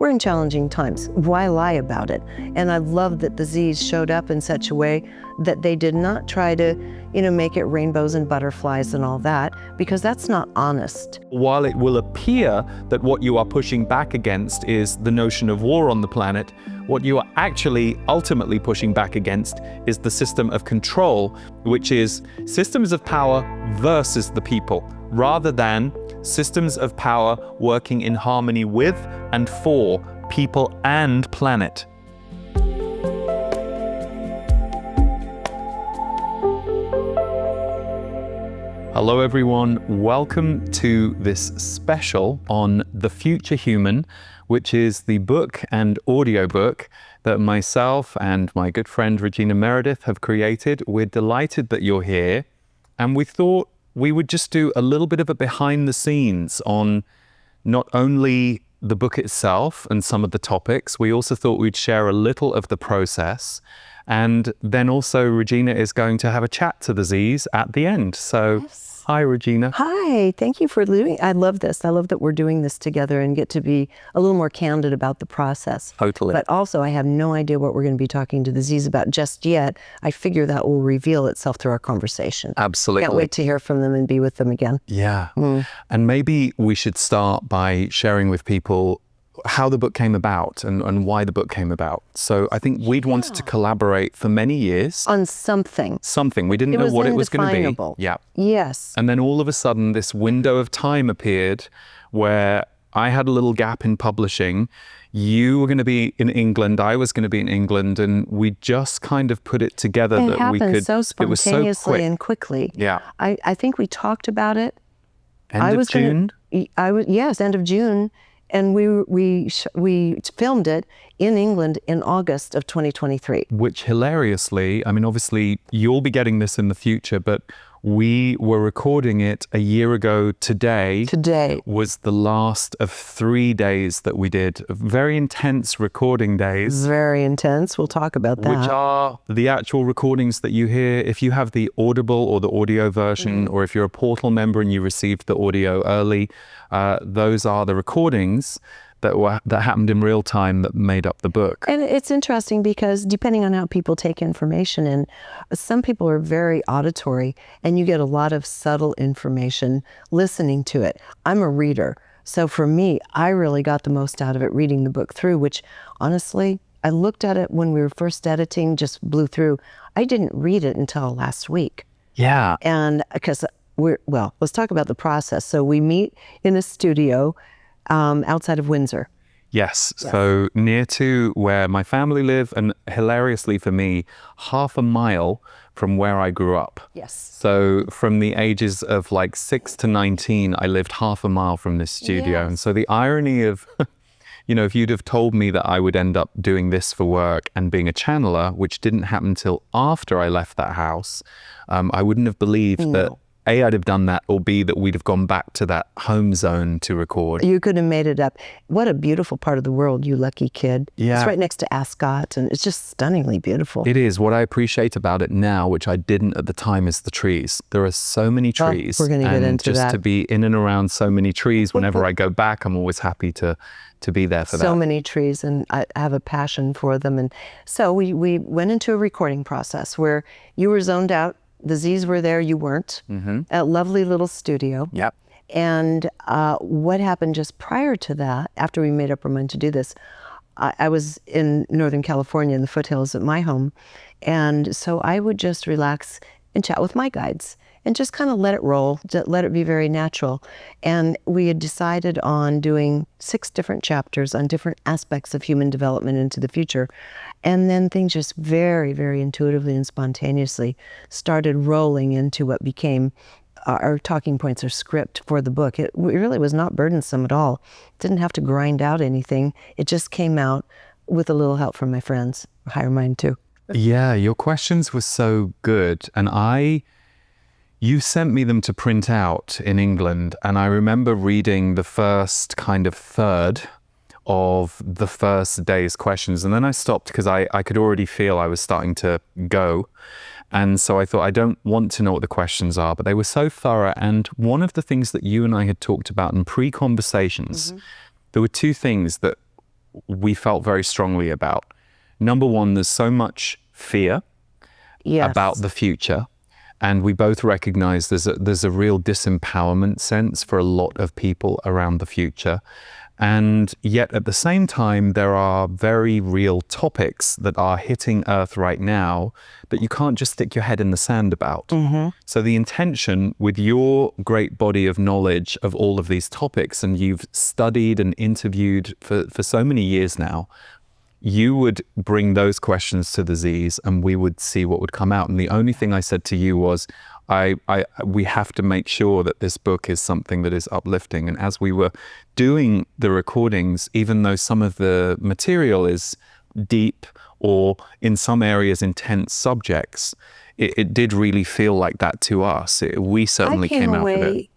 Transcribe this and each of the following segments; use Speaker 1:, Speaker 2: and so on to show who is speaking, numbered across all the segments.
Speaker 1: we're in challenging times. Why lie about it? And I love that the Z's showed up in such a way that they did not try to, make it rainbows and butterflies and all that, because that's not honest.
Speaker 2: While it will appear that what you are pushing back against is the notion of war on the planet, what you are actually ultimately pushing back against is the system of control, which is systems of power versus the people, rather than systems of power working in harmony with and for people and planet. Hello everyone, welcome to this special on The Future Human, which is the book and audiobook that myself and my good friend Regina Meredith have created. We're delighted that you're here, and we thought we would just do a little bit of a behind the scenes on not only the book itself and some of the topics, we also thought we'd share a little of the process. And then also Regina is going to have a chat to the Z's at the end. So, yes. Hi, Regina.
Speaker 1: Hi, thank you for doing. I love this. I love that we're doing this together and get to be a little more candid about the process.
Speaker 2: Totally.
Speaker 1: But also, I have no idea what we're going to be talking to the Z's about just yet. I figure that will reveal itself through our conversation.
Speaker 2: Absolutely.
Speaker 1: Can't wait to hear from them and be with them again.
Speaker 2: Yeah. And maybe we should start by sharing with people how the book came about and why the book came about. So I think we'd wanted to collaborate for many years.
Speaker 1: On something.
Speaker 2: Something. We didn't know what it was going to be. Yeah.
Speaker 1: Yes.
Speaker 2: And then all of a sudden this window of time appeared where I had a little gap in publishing. You were going to be in England, I was going to be in England, and we just kind of put it together
Speaker 1: that
Speaker 2: we could.
Speaker 1: It happened so spontaneously
Speaker 2: it was so quick.
Speaker 1: and quickly.
Speaker 2: Yeah.
Speaker 1: I think we talked about it.
Speaker 2: End of June?
Speaker 1: Yes, end of June. And we filmed it in England in August of 2023.
Speaker 2: Which hilariously, I mean, obviously you'll be getting this in the future, but we were recording it a year ago today.
Speaker 1: Today
Speaker 2: was the last of 3 days that we did. Very intense recording days.
Speaker 1: Very intense. We'll talk about that.
Speaker 2: Which are the actual recordings that you hear if you have the Audible or the audio version, or if you're a Portal member and you received the audio early. Those are the recordings that happened in real time that made up the book.
Speaker 1: And it's interesting because depending on how people take information in, some people are very auditory and you get a lot of subtle information listening to it. I'm a reader. So for me, I really got the most out of it reading the book through, which honestly, I looked at it when we were first editing, just blew through. I didn't read it until last week.
Speaker 2: Yeah.
Speaker 1: And because let's talk about the process. So we meet in a studio outside of Windsor.
Speaker 2: Yes, so near to where my family live, and hilariously for me, half a mile from where I grew up.
Speaker 1: Yes.
Speaker 2: So from the ages of like 6 to 19, I lived half a mile from this studio.
Speaker 1: Yes.
Speaker 2: And so the irony of, if you'd have told me that I would end up doing this for work and being a channeler, which didn't happen till after I left that house, I wouldn't have believed that A, I'd have done that, or B, that we'd have gone back to that home zone to record.
Speaker 1: You could have made it up. What a beautiful part of the world, you lucky kid.
Speaker 2: Yeah.
Speaker 1: It's right next to Ascot, and it's just stunningly beautiful.
Speaker 2: It is. What I appreciate about it now, which I didn't at the time, is the trees. There are so many trees.
Speaker 1: We're going to get into that.
Speaker 2: And just to be in and around so many trees, whenever I go back, I'm always happy to be there for that.
Speaker 1: So many trees, and I have a passion for them. And so we went into a recording process where you were zoned out. The Z's were there, you weren't. A lovely little studio.
Speaker 2: Yep.
Speaker 1: And what happened just prior to that, after we made up our mind to do this, I was in Northern California in the foothills at my home. And so I would just relax and chat with my guides and just kind of let it roll, let it be very natural. And we had decided on doing 6 different chapters on different aspects of human development into the future. And then things just very, very intuitively and spontaneously started rolling into what became our talking points or script for the book. It really was not burdensome at all. Didn't have to grind out anything. It just came out with a little help from my friends, higher mind too.
Speaker 2: Yeah, your questions were so good. And you sent me them to print out in England, and I remember reading the first kind of third of the first day's questions, and then I stopped because I could already feel I was starting to go. And so I thought, I don't want to know what the questions are, but they were so thorough. And one of the things that you and I had talked about in pre-conversations, there were 2 things that we felt very strongly about. Number one, there's so much fear about the future. And we both recognize there's a real disempowerment sense for a lot of people around the future. And yet at the same time, there are very real topics that are hitting Earth right now that you can't just stick your head in the sand about. So the intention with your great body of knowledge of all of these topics, and you've studied and interviewed for so many years now, you would bring those questions to the Z's and we would see what would come out. And the only thing I said to you was, we have to make sure that this book is something that is uplifting. And as we were doing the recordings, even though some of the material is deep or in some areas intense subjects, it did really feel like that to us. We certainly came out of it.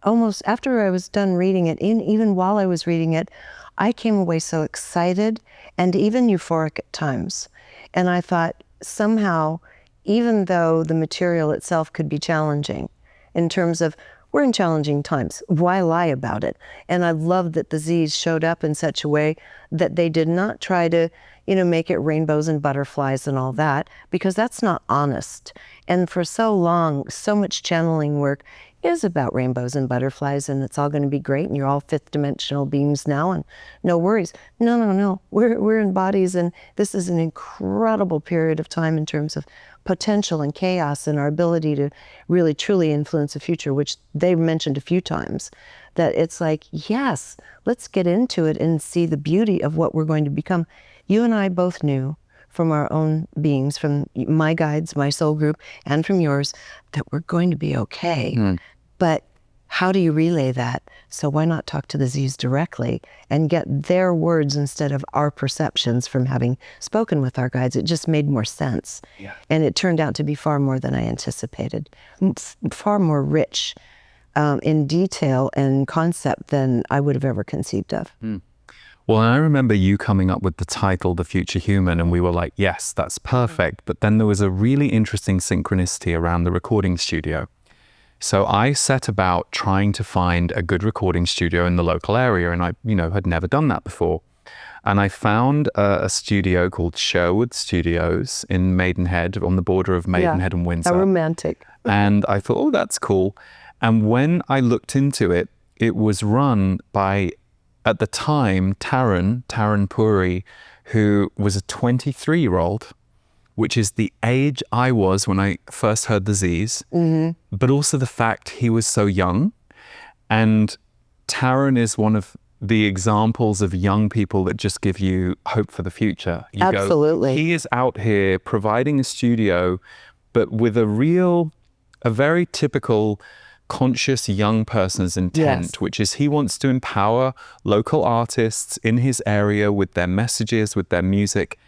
Speaker 1: Almost after I was done reading it, even while I was reading it, I came away so excited and even euphoric at times. And I thought somehow, even though the material itself could be challenging in terms of we're in challenging times, why lie about it? And I love that the Z's showed up in such a way that they did not try to, make it rainbows and butterflies and all that, because that's not honest. And for so long, so much channeling work is about rainbows and butterflies and it's all going to be great and you're all fifth dimensional beings now and no worries. No. We're in bodies and this is an incredible period of time in terms of potential and chaos and our ability to really truly influence the future, which they've mentioned a few times, that it's like, yes, let's get into it and see the beauty of what we're going to become. You and I both knew from our own beings, from my guides, my soul group, and from yours, that we're going to be okay. But how do you relay that? So why not talk to the Z's directly and get their words instead of our perceptions from having spoken with our guides? It just made more sense. And it turned out to be far more than I anticipated, far more rich in detail and concept than I would have ever conceived of.
Speaker 2: Well, I remember you coming up with the title, The Future Human, and we were like, yes, that's perfect. But then there was a really interesting synchronicity around the recording studio. So I set about trying to find a good recording studio in the local area, and I, had never done that before. And I found a studio called Sherwood Studios in Maidenhead, on the border of Maidenhead and Windsor.
Speaker 1: How romantic.
Speaker 2: And I thought, oh, that's cool. And when I looked into it, it was run by, at the time, Taran Puri, who was a 23-year-old, which is the age I was when I first heard the Z's, but also the fact he was so young. And Taran is one of the examples of young people that just give you hope for the future.
Speaker 1: Absolutely.
Speaker 2: He is out here providing a studio, but with a very typical conscious young person's intent, which is he wants to empower local artists in his area with their messages, with their music.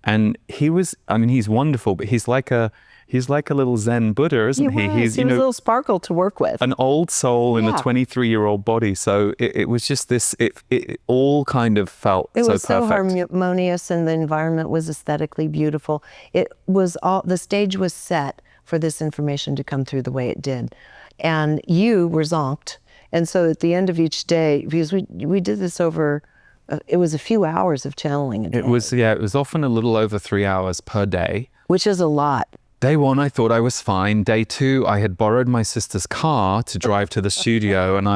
Speaker 2: And he's wonderful, but he's like a little Zen Buddha, isn't he?
Speaker 1: He's a little sparkle to work with.
Speaker 2: An old soul in a 23-year-old body. So it was just this, it all kind of felt so perfect. It was so
Speaker 1: harmonious and the environment was aesthetically beautiful. The stage was set for this information to come through the way it did. And you were zonked. And so at the end of each day, because we did this over, it was a few hours of channeling a day.
Speaker 2: It was often a little over 3 hours per day.
Speaker 1: Which is a lot.
Speaker 2: Day one, I thought I was fine. Day two, I had borrowed my sister's car to drive to the studio, and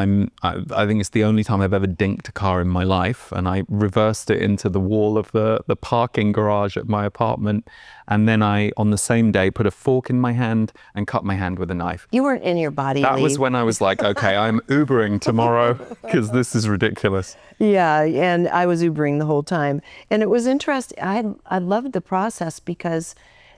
Speaker 2: I think it's the only time I've ever dinked a car in my life. And I reversed it into the wall of the parking garage at my apartment. And then I, on the same day, put a fork in my hand and cut my hand with a knife.
Speaker 1: You weren't in your body,
Speaker 2: That
Speaker 1: Lee.
Speaker 2: was when I was like, okay, I'm Ubering tomorrow because this is ridiculous.
Speaker 1: Yeah, and I was Ubering the whole time. And it was interesting. I loved the process because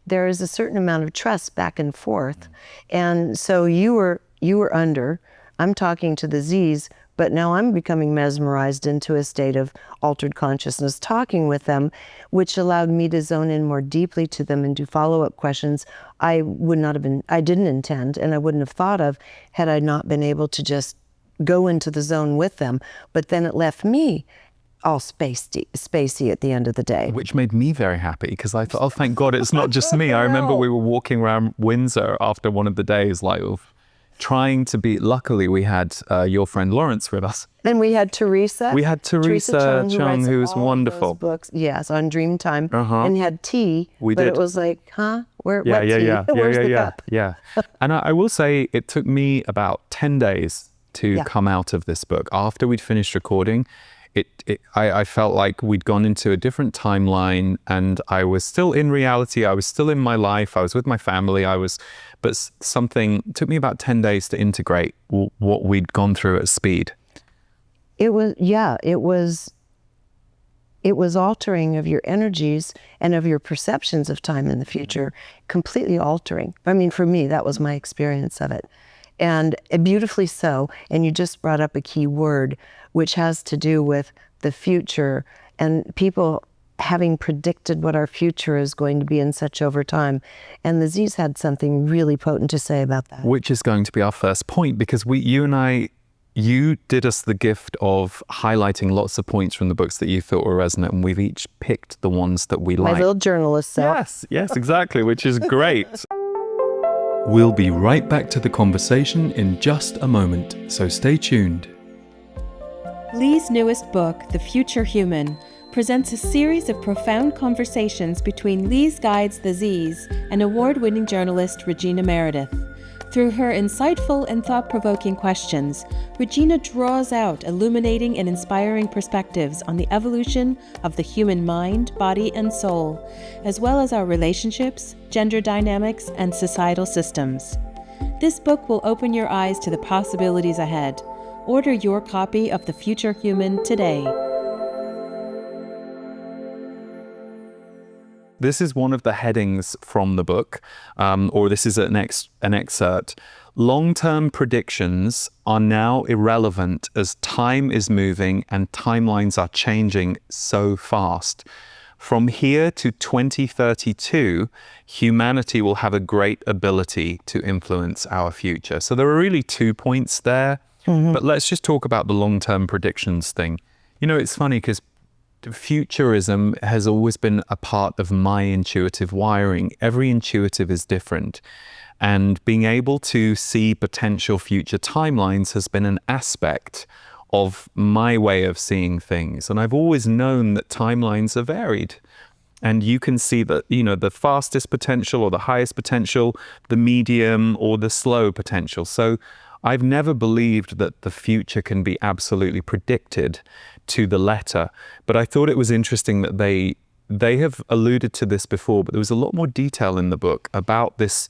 Speaker 1: there is a certain amount of trust back and forth. And so you were under, I'm talking to the Z's, but now I'm becoming mesmerized into a state of altered consciousness, talking with them, which allowed me to zone in more deeply to them and do follow-up questions I didn't intend and I wouldn't have thought of had I not been able to just go into the zone with them. But then it left me all spacey at the end of the day.
Speaker 2: Which made me very happy because I thought, oh, thank God it's not just me. I remember we were walking around Windsor after one of the days like, trying to be, luckily we had your friend Lawrence with us.
Speaker 1: And we had Teresa.
Speaker 2: We had Teresa Chung, who was wonderful.
Speaker 1: Books, yes, on Dreamtime,
Speaker 2: Uh-huh.
Speaker 1: and had tea.
Speaker 2: We
Speaker 1: but
Speaker 2: did.
Speaker 1: it was like, what tea?
Speaker 2: Where's
Speaker 1: the cup?
Speaker 2: Yeah. And I will say it took me about 10 days to come out of this book. After we'd finished recording, I felt like we'd gone into a different timeline, and I was still in reality. I was still in my life. I was with my family. But something took me about 10 days to integrate what we'd gone through at speed.
Speaker 1: It was altering of your energies and of your perceptions of time in the future, completely altering. I mean, for me, that was my experience of it. And beautifully so. And you just brought up a key word, which has to do with the future and people having predicted what our future is going to be in such over time. And the Z's had something really potent to say about that.
Speaker 2: Which is going to be our first point, because you did us the gift of highlighting lots of points from the books that you thought were resonant, and we've each picked the ones that we like.
Speaker 1: My little journalist self.
Speaker 2: Yes, exactly, which is great. We'll be right back to the conversation in just a moment, so stay tuned.
Speaker 3: Lee's newest book, The Future Human, presents a series of profound conversations between Lee's guides, the Z's, and award-winning journalist Regina Meredith. Through her insightful and thought-provoking questions, Regina draws out illuminating and inspiring perspectives on the evolution of the human mind, body, and soul, as well as our relationships, gender dynamics, and societal systems. This book will open your eyes to the possibilities ahead. Order your copy of The Future Human today.
Speaker 2: This is one of the headings from the book, or this is an excerpt. Long-term predictions are now irrelevant as time is moving and timelines are changing so fast. From here to 2032, humanity will have a great ability to influence our future. So there are really 2 points there, but let's just talk about the long-term predictions thing. You know, it's funny because futurism has always been a part of my intuitive wiring. Every intuitive is different. And being able to see potential future timelines has been an aspect of my way of seeing things. And I've always known that timelines are varied. And you can see that, you know, the fastest potential or the highest potential, the medium or the slow potential. So I've never believed that the future can be absolutely predicted to the letter. But I thought it was interesting that they have alluded to this before, but there was a lot more detail in the book about this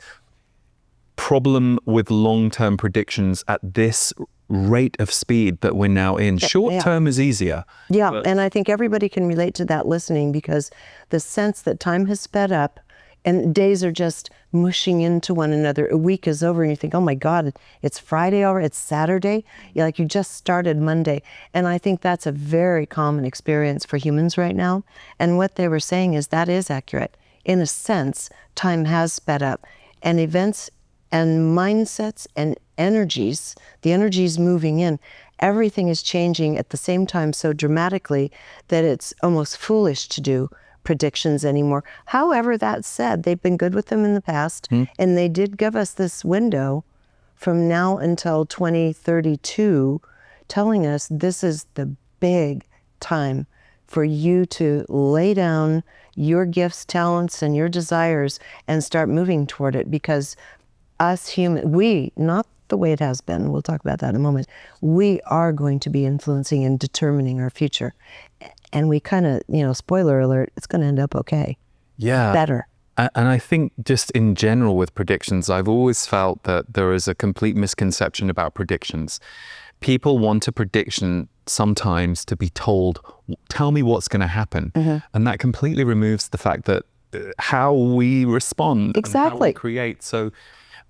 Speaker 2: problem with long-term predictions at this rate of speed that we're now in. Short-term is easier.
Speaker 1: Yeah, and I think everybody can relate to that listening, because the sense that time has sped up and days are just mushing into one another. A week is over and you think, oh my God, it's Friday over, it's Saturday. Like you just started Monday. And I think that's a very common experience for humans right now. And what they were saying is that is accurate. In a sense, time has sped up, and events and mindsets and energies, the energies moving in, everything is changing at the same time so dramatically that it's almost foolish to do predictions anymore. However, that said, they've been good with them in the past, and they did give us this window from now until 2032, telling us this is the big time for you to lay down your gifts, talents, and your desires and start moving toward it. Because us human, we, not the way it has been, we'll talk about that in a moment, we are going to be influencing and determining our future. And we kind of, you know, spoiler alert, it's going to end up okay.
Speaker 2: Yeah.
Speaker 1: Better.
Speaker 2: And I think just in general with predictions, I've always felt that there is a complete misconception about predictions. People want a prediction sometimes to be told, tell me what's going to happen. And that completely removes the fact that how we respond,
Speaker 1: exactly,
Speaker 2: and how we create. So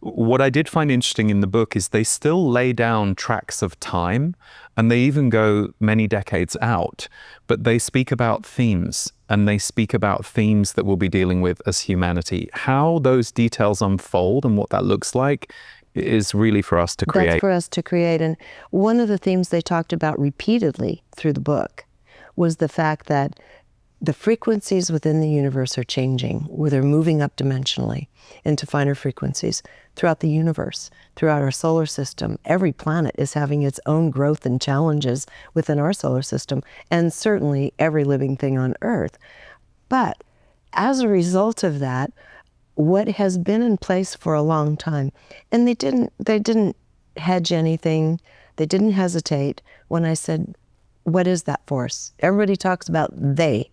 Speaker 2: what I did find interesting in the book is they still lay down tracks of time, and they even go many decades out, but they speak about themes, and they speak about themes that we'll be dealing with as humanity. How those details unfold and what that looks like is really for us to create.
Speaker 1: That's for us to create. And one of the themes they talked about repeatedly through the book was the fact that the frequencies within the universe are changing, where they're moving up dimensionally into finer frequencies throughout the universe, throughout our solar system. Every planet is having its own growth and challenges within our solar system, and certainly every living thing on Earth. But as a result of that, what has been in place for a long time, and they didn't hedge anything, they didn't hesitate when I said, what is that force? Everybody talks about they.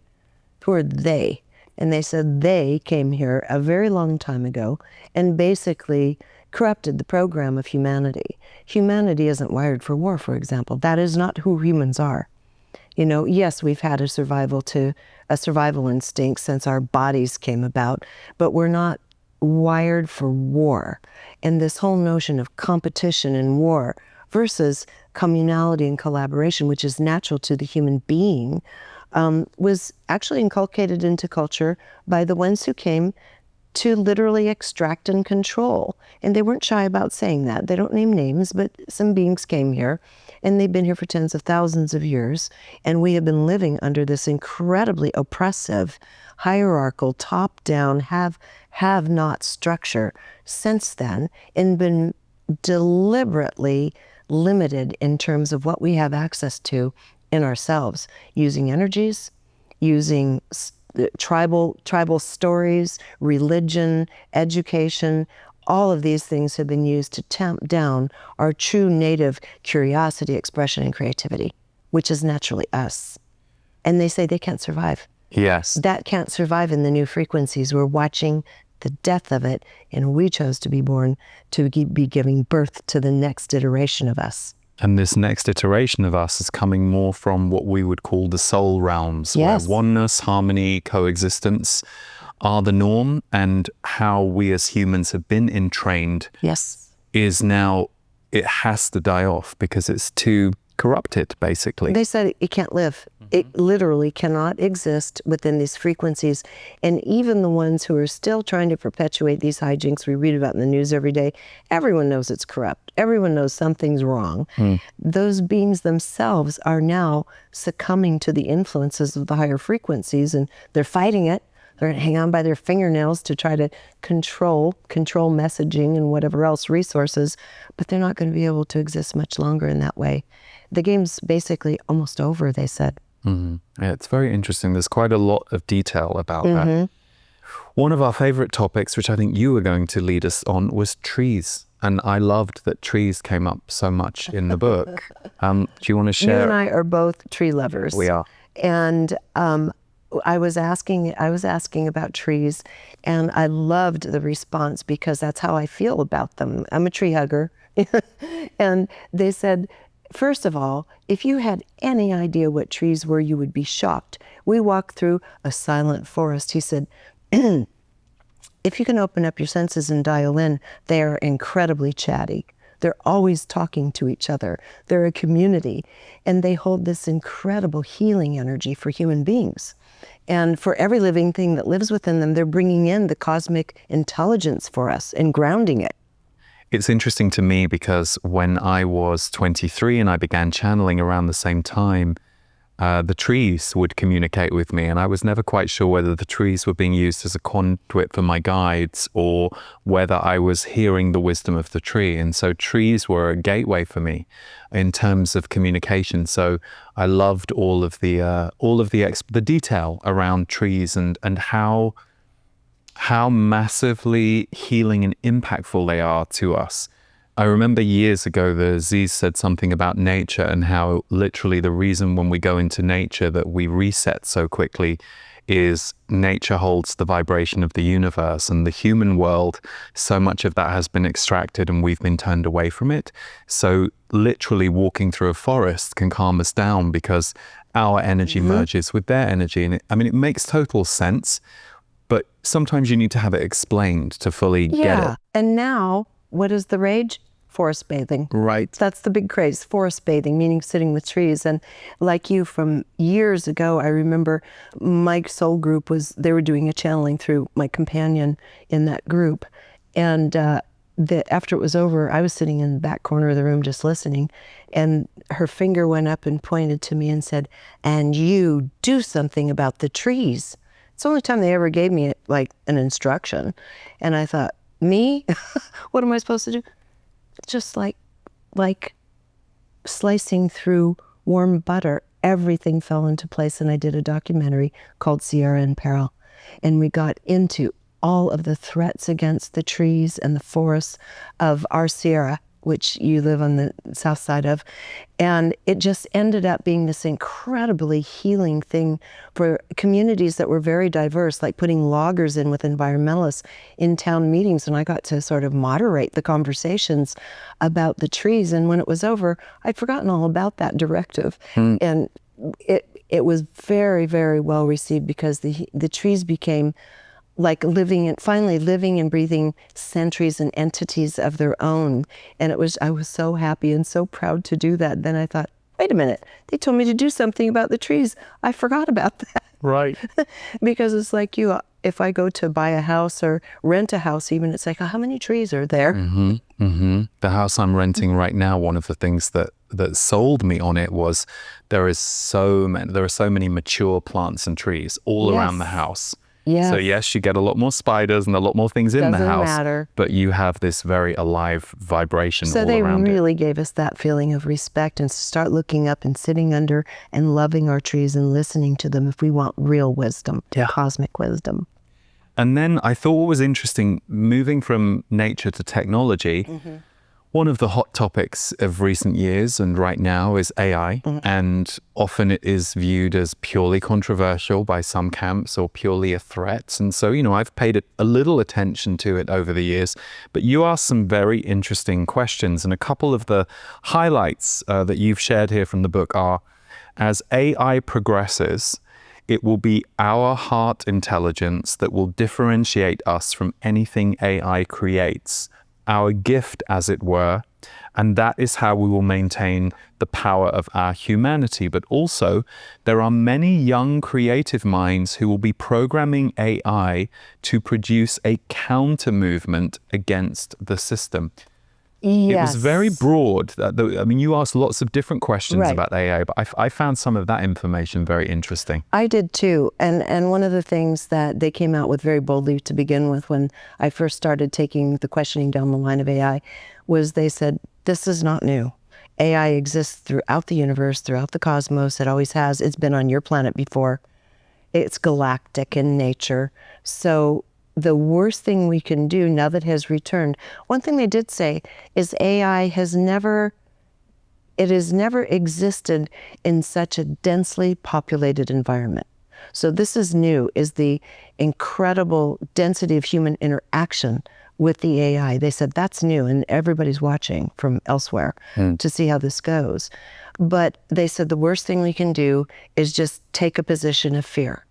Speaker 1: Who are they? And they said they came here a very long time ago and basically corrupted the program of humanity. Humanity isn't wired for war, for example. That is not who humans are. You know, yes, we've had a survival instinct since our bodies came about, but we're not wired for war. And this whole notion of competition and war versus communality and collaboration, which is natural to the human being, was actually inculcated into culture by the ones who came to literally extract and control. And they weren't shy about saying that. They don't name names, but some beings came here, and they've been here for tens of thousands of years. And we have been living under this incredibly oppressive, hierarchical, top-down, have-not structure since then, and been deliberately limited in terms of what we have access to in ourselves, using energies, using tribal stories, religion, education. All of these things have been used to tamp down our true native curiosity, expression, and creativity, which is naturally us. And they say they can't survive.
Speaker 2: Yes.
Speaker 1: That can't survive in the new frequencies. We're watching the death of it, and we chose to be born to be giving birth to the next iteration of us.
Speaker 2: And this next iteration of us is coming more from what we would call the soul realms,
Speaker 1: Yes.
Speaker 2: where oneness, harmony, coexistence are the norm, and how we as humans have been entrained
Speaker 1: Yes.
Speaker 2: is now, it has to die off because it's too corrupted, basically.
Speaker 1: They said it can't live. It literally cannot exist within these frequencies. And even the ones who are still trying to perpetuate these hijinks we read about in the news every day, everyone knows it's corrupt. Everyone knows something's wrong. Those beings themselves are now succumbing to the influences of the higher frequencies, and they're fighting it. They're going to hang on by their fingernails to try to control messaging and whatever else resources, but they're not going to be able to exist much longer in that way. The game's basically almost over, they said.
Speaker 2: Yeah, it's very interesting. There's quite a lot of detail about that. One of our favorite topics, which I think you were going to lead us on, was trees. And I loved that trees came up so much in the book. Do you want to share?
Speaker 1: You and I are both tree lovers.
Speaker 2: We are.
Speaker 1: And I was asking about trees, and I loved the response because that's how I feel about them. I'm a tree hugger. And they said, first of all, if you had any idea what trees were, you would be shocked. We walked through a silent forest. He said, if you can open up your senses and dial in, they are incredibly chatty. They're always talking to each other. They're a community, and they hold this incredible healing energy for human beings. And for every living thing that lives within them, they're bringing in the cosmic intelligence for us and grounding it.
Speaker 2: It's interesting to me because when I was 23 and I began channeling around the same time, the trees would communicate with me, and I was never quite sure whether the trees were being used as a conduit for my guides or whether I was hearing the wisdom of the tree. And so trees were a gateway for me in terms of communication. So I loved all of the detail around trees and how massively healing and impactful they are to us. I remember years ago, the Z's said something about nature and how literally the reason when we go into nature that we reset so quickly is nature holds the vibration of the universe, and the human world, so much of that has been extracted and we've been turned away from it. So literally walking through a forest can calm us down because our energy merges with their energy. And it makes total sense, but sometimes you need to have it explained to fully get it.
Speaker 1: And now, what is the rage? Forest bathing.
Speaker 2: Right.
Speaker 1: That's the big craze, forest bathing, meaning sitting with trees. And like you, from years ago, I remember my soul group they were doing a channeling through my companion in that group. And after it was over, I was sitting in the back corner of the room just listening, and her finger went up and pointed to me and said, "And you do something about the trees." It's the only time they ever gave me like an instruction. And I thought, me? What am I supposed to do? Just like slicing through warm butter, everything fell into place. And I did a documentary called Sierra in Peril. And we got into all of the threats against the trees and the forests of our Sierra, which you live on the south side of. And it just ended up being this incredibly healing thing for communities that were very diverse, like putting loggers in with environmentalists in town meetings. And I got to sort of moderate the conversations about the trees. And when it was over, I'd forgotten all about that directive. And it was very, very well received, because the trees became like finally living and breathing sentries and entities of their own. And I was so happy and so proud to do that. Then I thought, wait a minute, they told me to do something about the trees. I forgot about that.
Speaker 2: Right.
Speaker 1: Because it's like if I go to buy a house or rent a house even, it's like, how many trees are there?
Speaker 2: The house I'm renting right now, one of the things that sold me on it was there are so many mature plants and trees all around the house.
Speaker 1: Yes.
Speaker 2: So yes, you get a lot more spiders and a lot more things in the house.
Speaker 1: Doesn't matter.
Speaker 2: But you have this very alive vibration all around it.
Speaker 1: So they really gave us that feeling of respect, and start looking up and sitting under and loving our trees and listening to them if we want real wisdom, cosmic wisdom.
Speaker 2: And then I thought what was interesting, moving from nature to technology, one of the hot topics of recent years and right now is AI. And often it is viewed as purely controversial by some camps or purely a threat. And so, I've paid a little attention to it over the years. But you asked some very interesting questions. And a couple of the highlights that you've shared here from the book are, as AI progresses, it will be our heart intelligence that will differentiate us from anything AI creates, our gift, as it were, and that is how we will maintain the power of our humanity. But also, there are many young creative minds who will be programming AI to produce a counter movement against the system.
Speaker 1: Yes.
Speaker 2: It was very broad. You asked lots of different questions about AI, but I found some of that information very interesting.
Speaker 1: I did too. And one of the things that they came out with very boldly to begin with when I first started taking the questioning down the line of AI was they said, this is not new. AI exists throughout the universe, throughout the cosmos. It always has. It's been on your planet before. It's galactic in nature. So the worst thing we can do now that it has returned, one thing they did say is AI has never existed in such a densely populated environment. So this is new, is the incredible density of human interaction with the AI. They said that's new, and everybody's watching from elsewhere to see how this goes. But they said the worst thing we can do is just take a position of fear.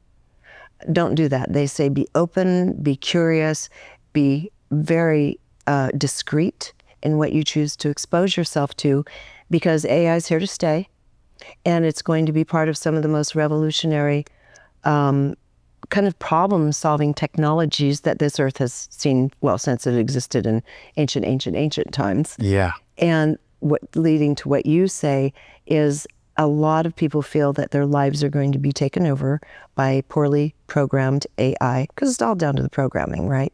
Speaker 1: Don't do that. They say be open, be curious, be very discreet in what you choose to expose yourself to, because AI is here to stay, and it's going to be part of some of the most revolutionary kind of problem-solving technologies that this earth has seen, well, since it existed in ancient times.
Speaker 2: Yeah.
Speaker 1: And leading to what you say is a lot of people feel that their lives are going to be taken over by poorly programmed AI, because it's all down to the programming, right?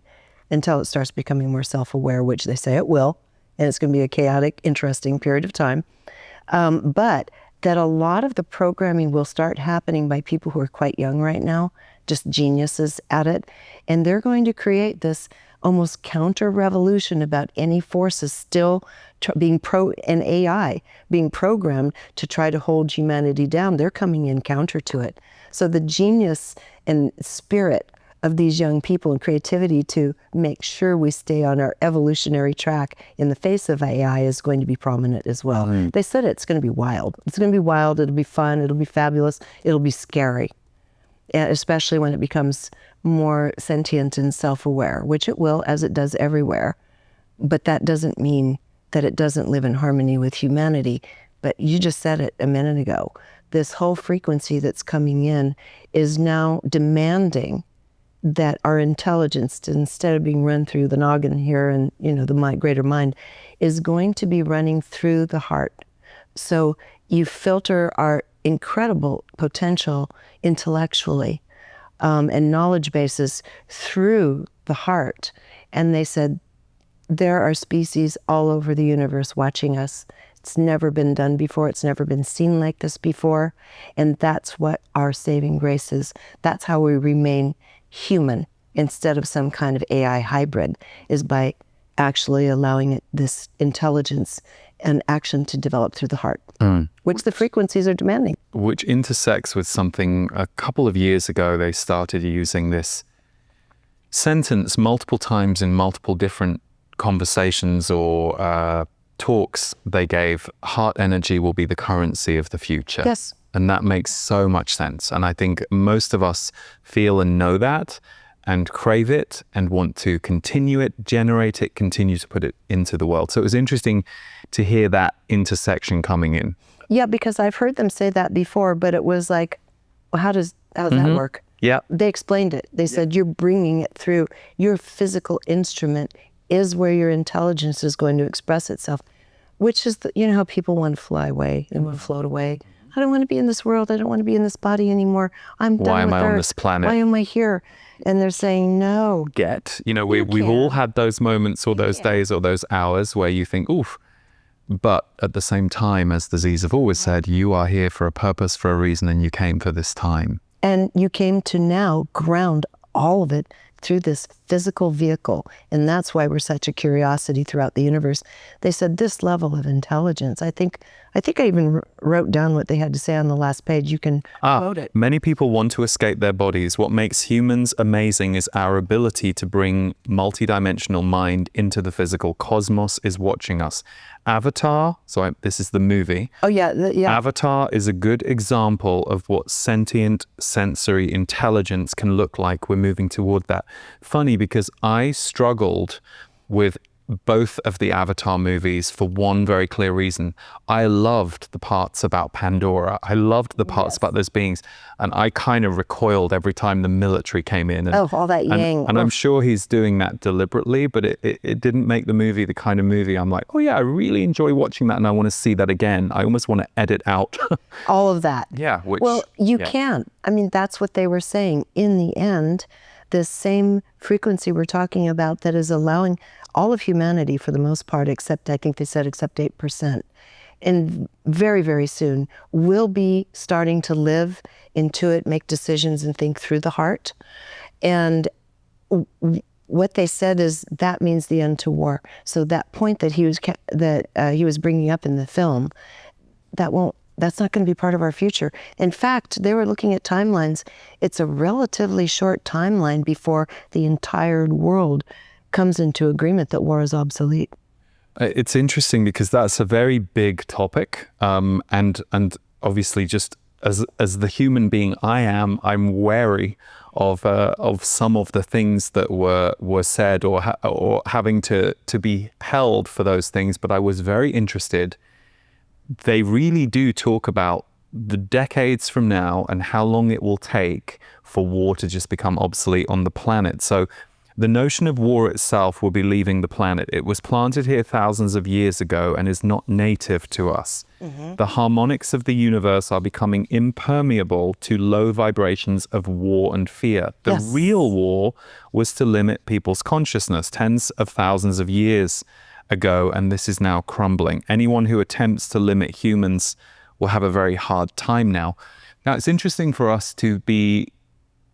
Speaker 1: Until it starts becoming more self-aware, which they say it will, and it's going to be a chaotic, interesting period of time. But that a lot of the programming will start happening by people who are quite young right now, just geniuses at it, and they're going to create this almost counter-revolution about any forces still being and AI being programmed to try to hold humanity down. They're coming in counter to it. So the genius and spirit of these young people and creativity to make sure we stay on our evolutionary track in the face of AI is going to be prominent as well. They said it's going to be wild. It's going to be wild. It'll be fun. It'll be fabulous. It'll be scary, especially when it becomes more sentient and self-aware, which it will, as it does everywhere. But that doesn't mean that it doesn't live in harmony with humanity. But you just said it a minute ago. This whole frequency that's coming in is now demanding that our intelligence, instead of being run through the noggin here and, the greater mind, is going to be running through the heart. So you filter our incredible potential intellectually and knowledge bases through the heart. And they said, there are species all over the universe watching us. It's never been done before. It's never been seen like this before. And that's what our saving grace is. That's how we remain human instead of some kind of AI hybrid, is by actually allowing this intelligence and action to develop through the heart, which the frequencies are demanding.
Speaker 2: Which intersects with something a couple of years ago, they started using this sentence multiple times in multiple different conversations or talks they gave. Heart energy will be the currency of the future.
Speaker 1: Yes.
Speaker 2: And that makes so much sense. And I think most of us feel and know that and crave it and want to continue it, generate it, continue to put it into the world. So it was interesting to hear that intersection coming in.
Speaker 1: Yeah, because I've heard them say that before, but it was like, well, how does that work?
Speaker 2: Yeah.
Speaker 1: They explained it. They said, you're bringing it through. Your physical instrument is where your intelligence is going to express itself, which is, how people want to fly away and want to float away. I don't want to be in this world. I don't want to be in this body anymore. I'm done with Earth.
Speaker 2: Why am I on this planet?
Speaker 1: Why am I here? And they're saying, no.
Speaker 2: We've all had those moments or those days or those hours where you think, oof. But at the same time, as the Z's have always said, you are here for a purpose, for a reason, and you came for this time.
Speaker 1: And you came to now ground all of it through this physical vehicle. And that's why we're such a curiosity throughout the universe. They said this level of intelligence, I think I even wrote down what they had to say on the last page. You can quote it.
Speaker 2: Many people want to escape their bodies. What makes humans amazing is our ability to bring multidimensional mind into the physical. Cosmos is watching us. Avatar, this is the movie.
Speaker 1: Oh, yeah.
Speaker 2: Avatar is a good example of what sentient sensory intelligence can look like. We're moving toward that. Funny, because I struggled with both of the Avatar movies for one very clear reason. I loved the parts about Pandora. I loved the parts about those beings. And I kind of recoiled every time the military came in. And,
Speaker 1: all that yang.
Speaker 2: And I'm sure he's doing that deliberately, but it didn't make the movie the kind of movie I'm like, oh yeah, I really enjoy watching that and I want to see that again. I almost want to edit out.
Speaker 1: all of that.
Speaker 2: Yeah.
Speaker 1: You can. I mean, that's what they were saying. In the end, this same frequency we're talking about that is allowing all of humanity, for the most part, except 8%, and very, very soon, will be starting to live, intuit, make decisions, and think through the heart. And what they said is that means the end to war. So that point that he was bringing up in the film, that's not going to be part of our future. In fact, they were looking at timelines. It's a relatively short timeline before the entire world comes into agreement that war is obsolete.
Speaker 2: It's interesting because that's a very big topic, and obviously, just as the human being I'm wary of some of the things that were said or having to be held for those things. But I was very interested. They really do talk about the decades from now and how long it will take for war to just become obsolete on the planet. So the notion of war itself will be leaving the planet. It was planted here thousands of years ago and is not native to us. Mm-hmm. The harmonics of the universe are becoming impermeable to low vibrations of war and fear. The real war was to limit people's consciousness tens of thousands of years ago, and this is now crumbling. Anyone who attempts to limit humans will have a very hard time now. Now, it's interesting for us to be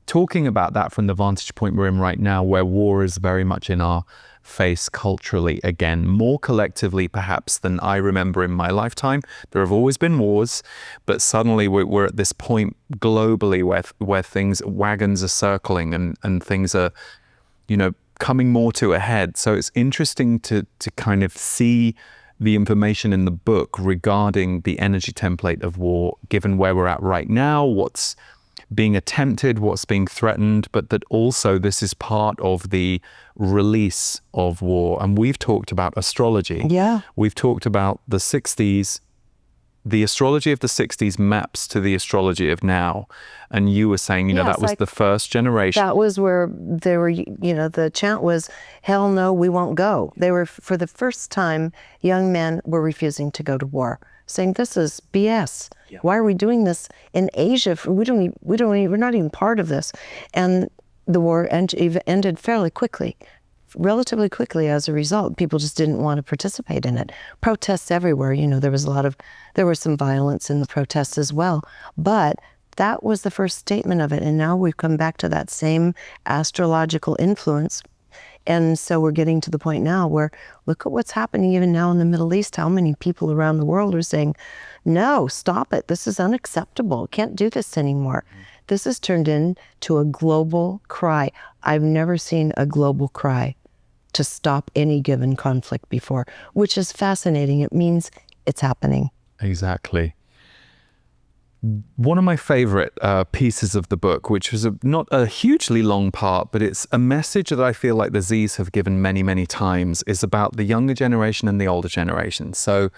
Speaker 2: talking about that from the vantage point we're in right now, where war is very much in our face culturally again, more collectively perhaps than I remember in my lifetime. There have always been wars, but suddenly we're at this point globally where wagons are circling and things are, coming more to a head. So it's interesting to kind of see the information in the book regarding the energy template of war, given where we're at right now, what's being attempted, what's being threatened, but that also this is part of the release of war. And we've talked about astrology.
Speaker 1: Yeah.
Speaker 2: We've talked about the 60s the astrology of the 60s maps to the astrology of now. And you were saying, that was the first generation.
Speaker 1: That was where they were, the chant was, hell no, we won't go. They were, for the first time, young men were refusing to go to war, saying this is BS. Yeah. Why are we doing this in Asia? We're not even part of this. And the war ended fairly quickly. Relatively quickly as a result. People just didn't want to participate in it. Protests everywhere, there was some violence in the protests as well, but that was the first statement of it. And now we've come back to that same astrological influence. And so we're getting to the point now where look at what's happening even now in the Middle East, how many people around the world are saying, no, stop it. This is unacceptable. Can't do this anymore. This has turned into a global cry. I've never seen a global cry to stop any given conflict before, which is fascinating. It means it's happening.
Speaker 2: Exactly. One of my favorite pieces of the book, which was not a hugely long part, but it's a message that I feel like the Z's have given many, many times, is about the younger generation and the older generation. So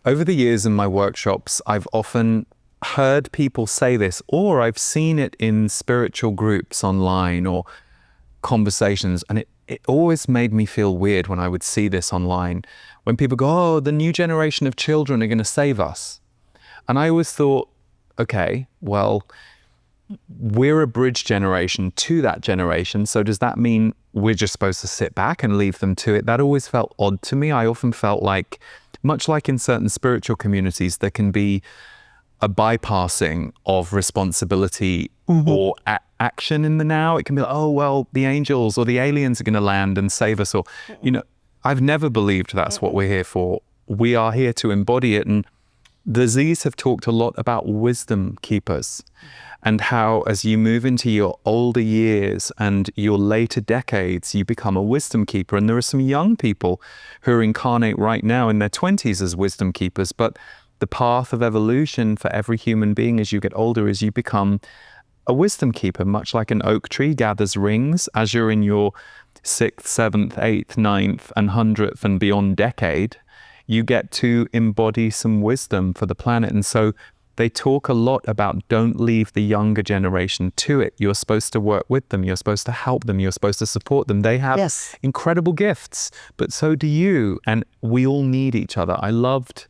Speaker 2: over the years in my workshops, I've often heard people say this, or I've seen it in spiritual groups online or conversations, and it always made me feel weird when I would see this online, when people go, oh, the new generation of children are going to save us. And I always thought, okay, well, we're a bridge generation to that generation, so does that mean we're just supposed to sit back and leave them to it? That always felt odd to me. I often felt like, much like in certain spiritual communities, there can be a bypassing of responsibility or action in the now. It can be like, oh, well, the angels or the aliens are going to land and save us. Or, I've never believed that's what we're here for. We are here to embody it. And the Z's have talked a lot about wisdom keepers and how as you move into your older years and your later decades, you become a wisdom keeper. And there are some young people who incarnate right now in their 20s as wisdom keepers, but the path of evolution for every human being as you get older is you become a wisdom keeper, much like an oak tree gathers rings. As you're in your 6th, 7th, 8th, 9th, and 100th and beyond decade, you get to embody some wisdom for the planet. And so they talk a lot about don't leave the younger generation to it. You're supposed to work with them. You're supposed to help them. You're supposed to support them. They have incredible gifts, but so do you. And we all need each other. I loved,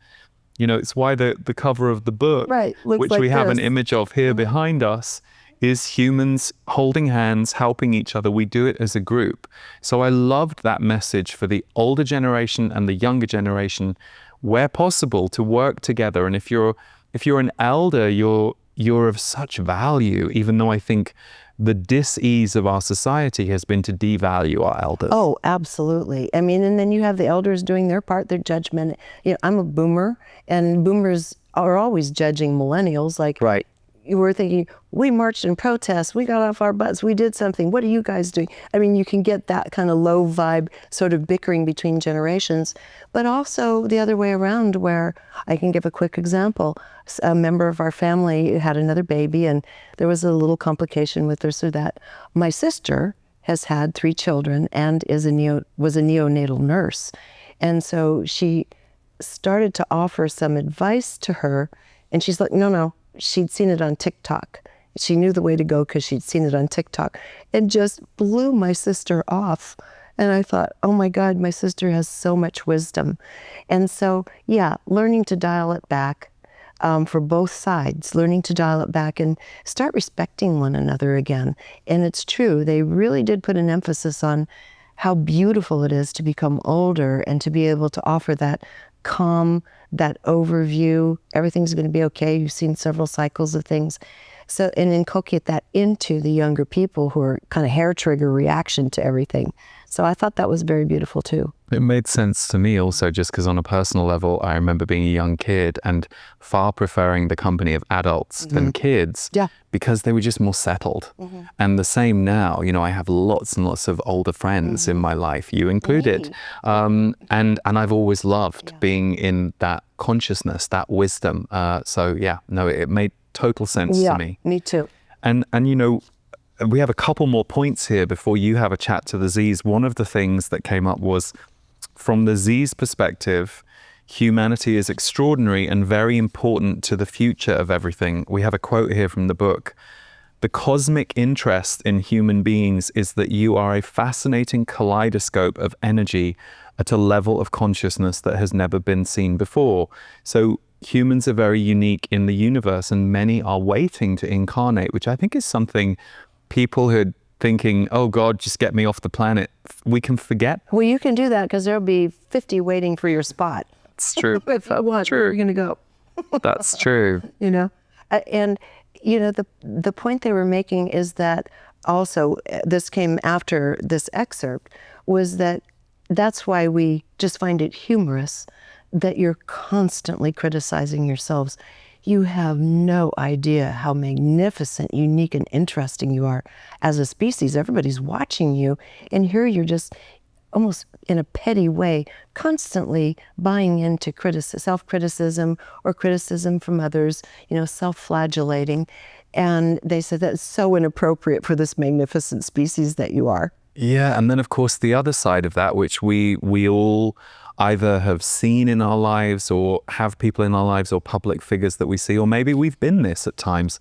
Speaker 2: it's why the cover of the book, which like we have an image of here behind us, is humans holding hands, helping each other. We do it as a group. So I loved that message for the older generation and the younger generation, where possible, to work together. And if you're an elder, you're of such value, even though I think the dis-ease of our society has been to devalue our elders. Oh, absolutely. I mean, and then you have the elders doing their part, their judgment. I'm a boomer, and boomers are always judging millennials. Like, you were thinking, we marched in protest, we got off our butts, we did something, what are you guys doing? I mean, you can get that kind of low vibe sort of bickering between generations, but also the other way around, where I can give a quick example. A member of our family had another baby, and there was a little complication with this or that. My sister has had 3 children and was a neonatal nurse. And so she started to offer some advice to her, and she's like, no. She'd seen it on TikTok. She knew the way to go because she'd seen it on TikTok. It just blew my sister off. And I thought, oh my God, my sister has so much wisdom. And so, learning to dial it back for both sides, learning to dial it back and start respecting one another again. And it's true, they really did put an emphasis on how beautiful it is to become older and to be able to offer that calm, that overview, everything's going to be okay. You've seen several cycles of things. So, and inculcate that into the younger people who are kind of hair trigger reaction to everything. So I thought that was very beautiful too. It made sense to me also, just because on a personal level, I remember being a young kid and far preferring the company of adults than kids because they were just more settled. And the same now, I have lots and lots of older friends in my life, you included. And I've always loved being in that consciousness, that wisdom. It made total sense to me. Me too. And we have a couple more points here before you have a chat to the Z's. One of the things that came up was, from the Z's perspective, humanity is extraordinary and very important to the future of everything. We have a quote here from the book. The cosmic interest in human beings is that you are a fascinating kaleidoscope of energy at a level of consciousness that has never been seen before. So humans are very unique in the universe, and many are waiting to incarnate, which I think is something people who are thinking, oh God, just get me off the planet, we can forget.
Speaker 1: Well, you can do that because there'll be 50 waiting for your spot.
Speaker 2: It's true.
Speaker 1: If I want,
Speaker 2: True.
Speaker 1: where are you going to go?
Speaker 2: That's true.
Speaker 1: You know, and you know, the point they were making is that also, this came after this excerpt, was that that's why we just find it humorous that you're constantly criticizing yourselves. You have no idea how magnificent, unique, and interesting you are as a species. Everybody's watching you, and here you're just almost in a petty way, constantly buying into self-criticism or criticism from others, you know, self-flagellating. And they said that's so inappropriate for this magnificent species that you are.
Speaker 2: Yeah, and then of course the other side of that, which we all either have seen in our lives or have people in our lives or public figures that we see, or maybe we've been this at times,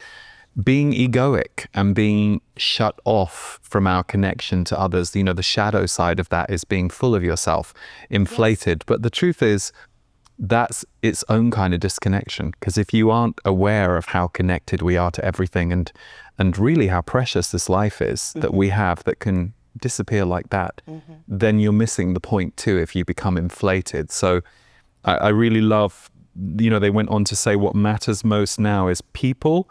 Speaker 2: being egoic and being shut off from our connection to others. You know, the shadow side of that is being full of yourself, inflated. Yes. But the truth is, that's its own kind of disconnection. Because if you aren't aware of how connected we are to everything and really how precious this life is that we have that can disappear like that, then you're missing the point too if you become inflated. So I really love, you know, they went on to say what matters most now is people,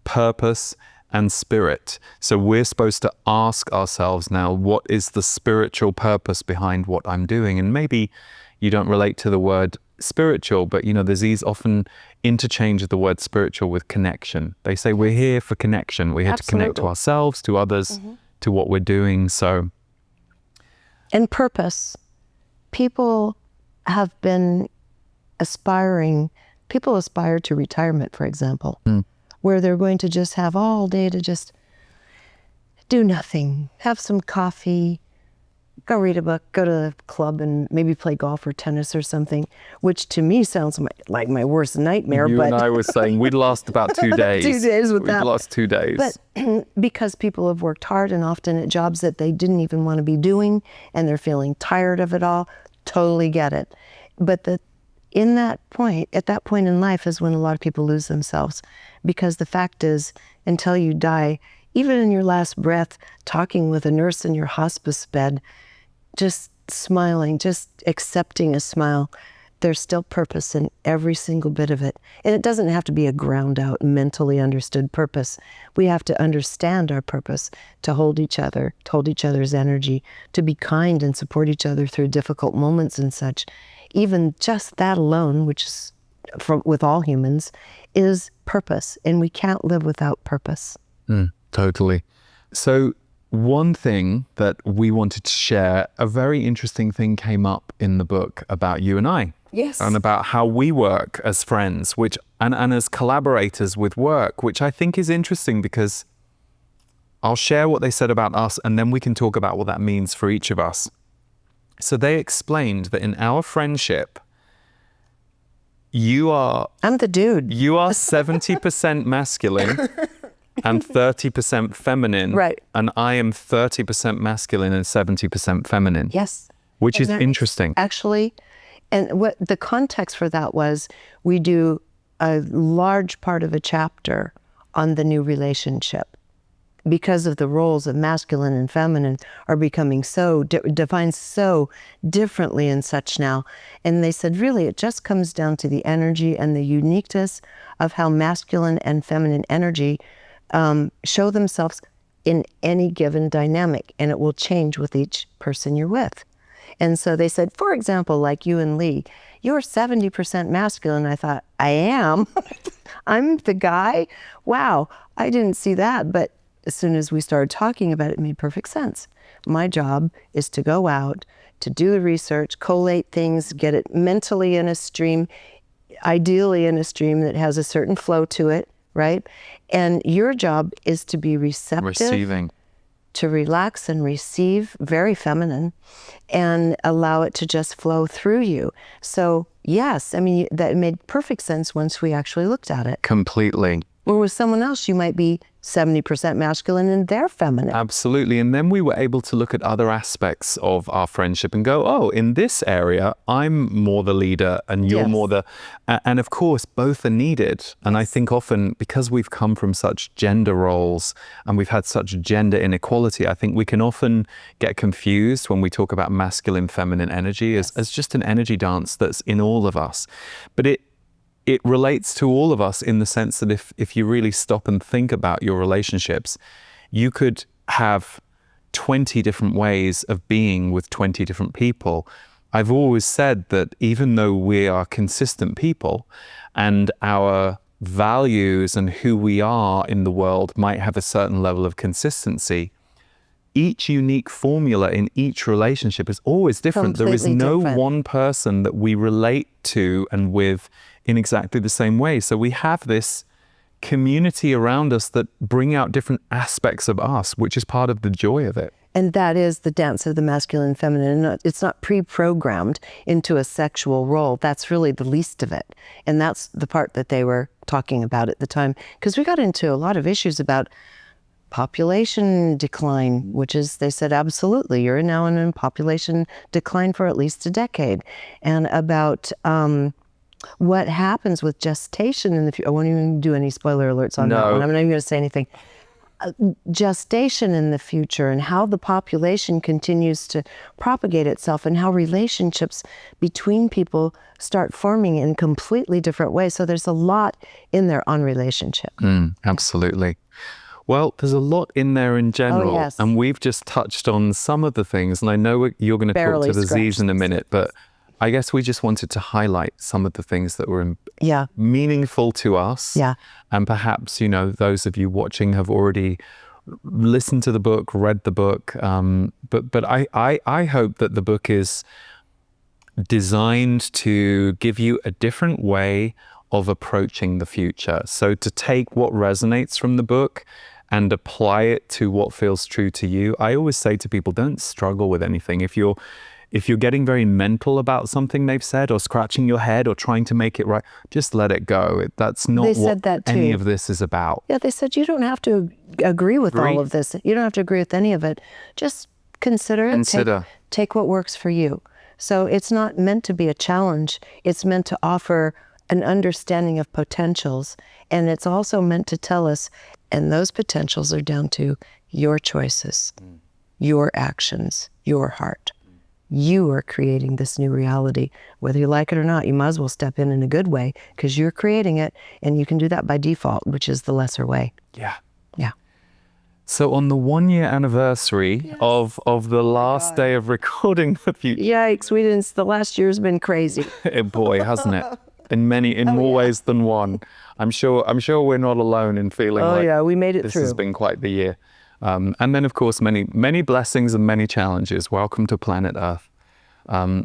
Speaker 2: purpose, and spirit. So we're supposed to ask ourselves now, what is the spiritual purpose behind what I'm doing? And maybe you don't relate to the word spiritual, but you know, the Z's often interchange the word spiritual with connection. They say we're here for connection. We're here to connect to ourselves, to others, to what we're doing. So,
Speaker 1: and purpose. People have been people aspire to retirement, for example, where they're going to just have all day to just do nothing, have some coffee, go read a book, go to the club and maybe play golf or tennis or something, which to me sounds like my worst nightmare.
Speaker 2: You
Speaker 1: but
Speaker 2: and I were saying we'd last about 2 days.
Speaker 1: 2 days with that.
Speaker 2: We'd lost 2 days.
Speaker 1: But because people have worked hard and often at jobs that they didn't even want to be doing, and they're feeling tired of it all, totally get it. But at that point in life is when a lot of people lose themselves, because the fact is, until you die, even in your last breath, talking with a nurse in your hospice bed, just smiling, just accepting a smile, there's still purpose in every single bit of it. And it doesn't have to be a ground out, mentally understood purpose. We have to understand our purpose, to hold each other, to hold each other's energy, to be kind and support each other through difficult moments and such. Even just that alone, which is with all humans, is purpose. And we can't live without purpose.
Speaker 2: Totally. So one thing that we wanted to share, a very interesting thing came up in the book about you and I.
Speaker 1: Yes.
Speaker 2: And about how we work as friends, and as collaborators with work, which I think is interesting because I'll share what they said about us and then we can talk about what that means for each of us. So they explained that in our friendship,
Speaker 1: I'm the dude.
Speaker 2: You are 70% masculine and 30% feminine.
Speaker 1: Right.
Speaker 2: And I am 30% masculine and 70% feminine.
Speaker 1: Yes.
Speaker 2: Which is interesting.
Speaker 1: Actually, and what the context for that was, we do a large part of a chapter on the new relationship, because of the roles of masculine and feminine are becoming so defined so differently and such now. And they said, really, it just comes down to the energy and the uniqueness of how masculine and feminine energy show themselves in any given dynamic, and it will change with each person you're with. And so they said, for example, like you and Lee, you're 70% masculine. I thought, I am? I'm the guy? Wow, I didn't see that. But as soon as we started talking about it, it made perfect sense. My job is to go out, to do the research, collate things, get it mentally in a stream, ideally in a stream that has a certain flow to it, right? And your job is to be receptive.
Speaker 2: Receiving.
Speaker 1: To relax and receive, very feminine, and allow it to just flow through you. So yes, I mean, that made perfect sense once we actually looked at it.
Speaker 2: Completely.
Speaker 1: Or with someone else, you might be 70% masculine and they're feminine.
Speaker 2: Absolutely. And then we were able to look at other aspects of our friendship and go, oh, in this area, I'm more the leader and you're
Speaker 1: Yes.
Speaker 2: more the... And of course, both are needed. And I think often because we've come from such gender roles and we've had such gender inequality, I think we can often get confused when we talk about masculine, feminine energy as just an energy dance that's in all of us. But it relates to all of us in the sense that if you really stop and think about your relationships, you could have 20 different ways of being with 20 different people. I've always said that even though we are consistent people and our values and who we are in the world might have a certain level of consistency, each unique formula in each relationship is always different. There is
Speaker 1: Completely
Speaker 2: no
Speaker 1: different.
Speaker 2: one person that we relate to and with in exactly the same way. So we have this community around us that bring out different aspects of us, which is part of the joy of it.
Speaker 1: And that is the dance of the masculine and feminine. It's not pre-programmed into a sexual role. That's really the least of it. And that's the part that they were talking about at the time. Because we got into a lot of issues about population decline, which is, they said, absolutely, you're now in population decline for at least a decade. And about what happens with gestation in the future. I won't even do any spoiler alerts on that one. I'm not even going to say anything. Gestation in the future and how the population continues to propagate itself and how relationships between people start forming in completely different ways. So there's a lot in there on relationship.
Speaker 2: Absolutely. Well, there's a lot in there in general,
Speaker 1: yes.
Speaker 2: and we've just touched on some of the things, and I know you're going to talk
Speaker 1: Barely
Speaker 2: to the Z's
Speaker 1: scratched
Speaker 2: in a
Speaker 1: the
Speaker 2: minute, but I guess we just wanted to highlight some of the things that were
Speaker 1: Yeah.
Speaker 2: meaningful to us.
Speaker 1: Yeah.
Speaker 2: And perhaps, you know, those of you watching have already listened to the book, read the book, but I hope that the book is designed to give you a different way of approaching the future. So to take what resonates from the book and apply it to what feels true to you. I always say to people, don't struggle with anything. If you're getting very mental about something they've said or scratching your head or trying to make it right, just let it go. That's not
Speaker 1: They
Speaker 2: what
Speaker 1: said that too.
Speaker 2: any of this is about.
Speaker 1: Yeah, they said you don't have to agree with all of this. You don't have to agree with any of it. Just consider it.
Speaker 2: Consider.
Speaker 1: Take what works for you. So it's not meant to be a challenge. It's meant to offer an understanding of potentials. And it's also meant to tell us, and those potentials are down to your choices, your actions, your heart. You are creating this new reality. Whether you like it or not, you might as well step in a good way because you're creating it, and you can do that by default, which is the lesser way.
Speaker 2: Yeah.
Speaker 1: Yeah.
Speaker 2: So on the 1-year anniversary of the last day of recording the future,
Speaker 1: Yikes, the last year's been crazy.
Speaker 2: boy, hasn't it? In more ways than one. I'm sure we're not alone in feeling like
Speaker 1: we made it
Speaker 2: this
Speaker 1: through.
Speaker 2: has been quite the year. And then, of course, many blessings and many challenges. Welcome to planet Earth.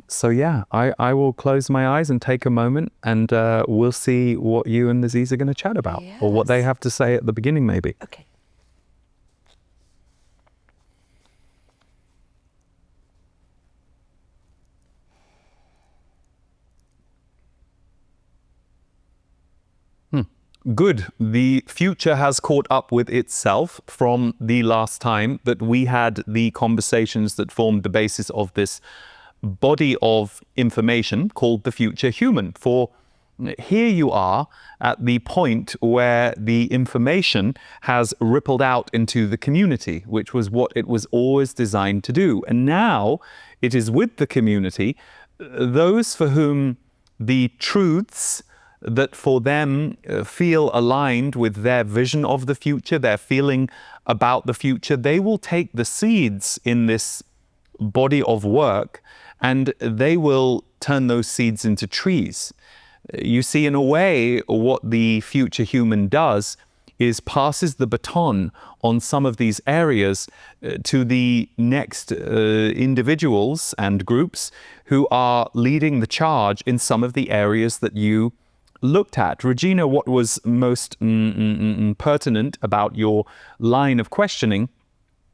Speaker 2: So yeah, I will close my eyes and take a moment, and we'll see what you and the Z's are going to chat about, or what they have to say at the beginning, maybe.
Speaker 1: Okay.
Speaker 2: Good. The future has caught up with itself from the last time that we had the conversations that formed the basis of this body of information called the future human. For here you are at the point where the information has rippled out into the community, which was what it was always designed to do. And now it is with the community, those for whom the truths that for them feel aligned with their vision of the future, their feeling about the future, they will take the seeds in this body of work and they will turn those seeds into trees. You see, in a way, what the future human does is passes the baton on some of these areas to the next individuals and groups who are leading the charge in some of the areas that you looked at. Regina, what was most pertinent about your line of questioning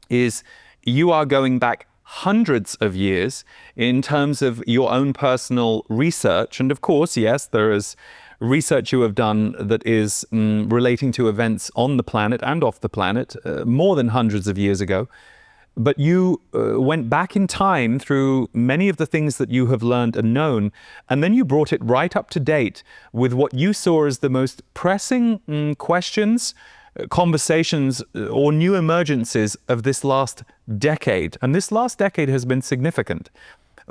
Speaker 2: is you are going back hundreds of years in terms of your own personal research. And of course, yes, there is research you have done that is relating to events on the planet and off the planet more than hundreds of years ago. But you went back in time through many of the things that you have learned and known, and then you brought it right up to date with what you saw as the most pressing questions, conversations, or new emergences of this last decade. And this last decade has been significant.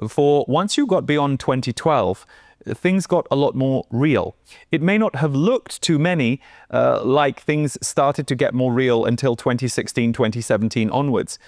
Speaker 2: For once you got beyond 2012, things got a lot more real. It may not have looked to many like things started to get more real until 2016, 2017 onwards.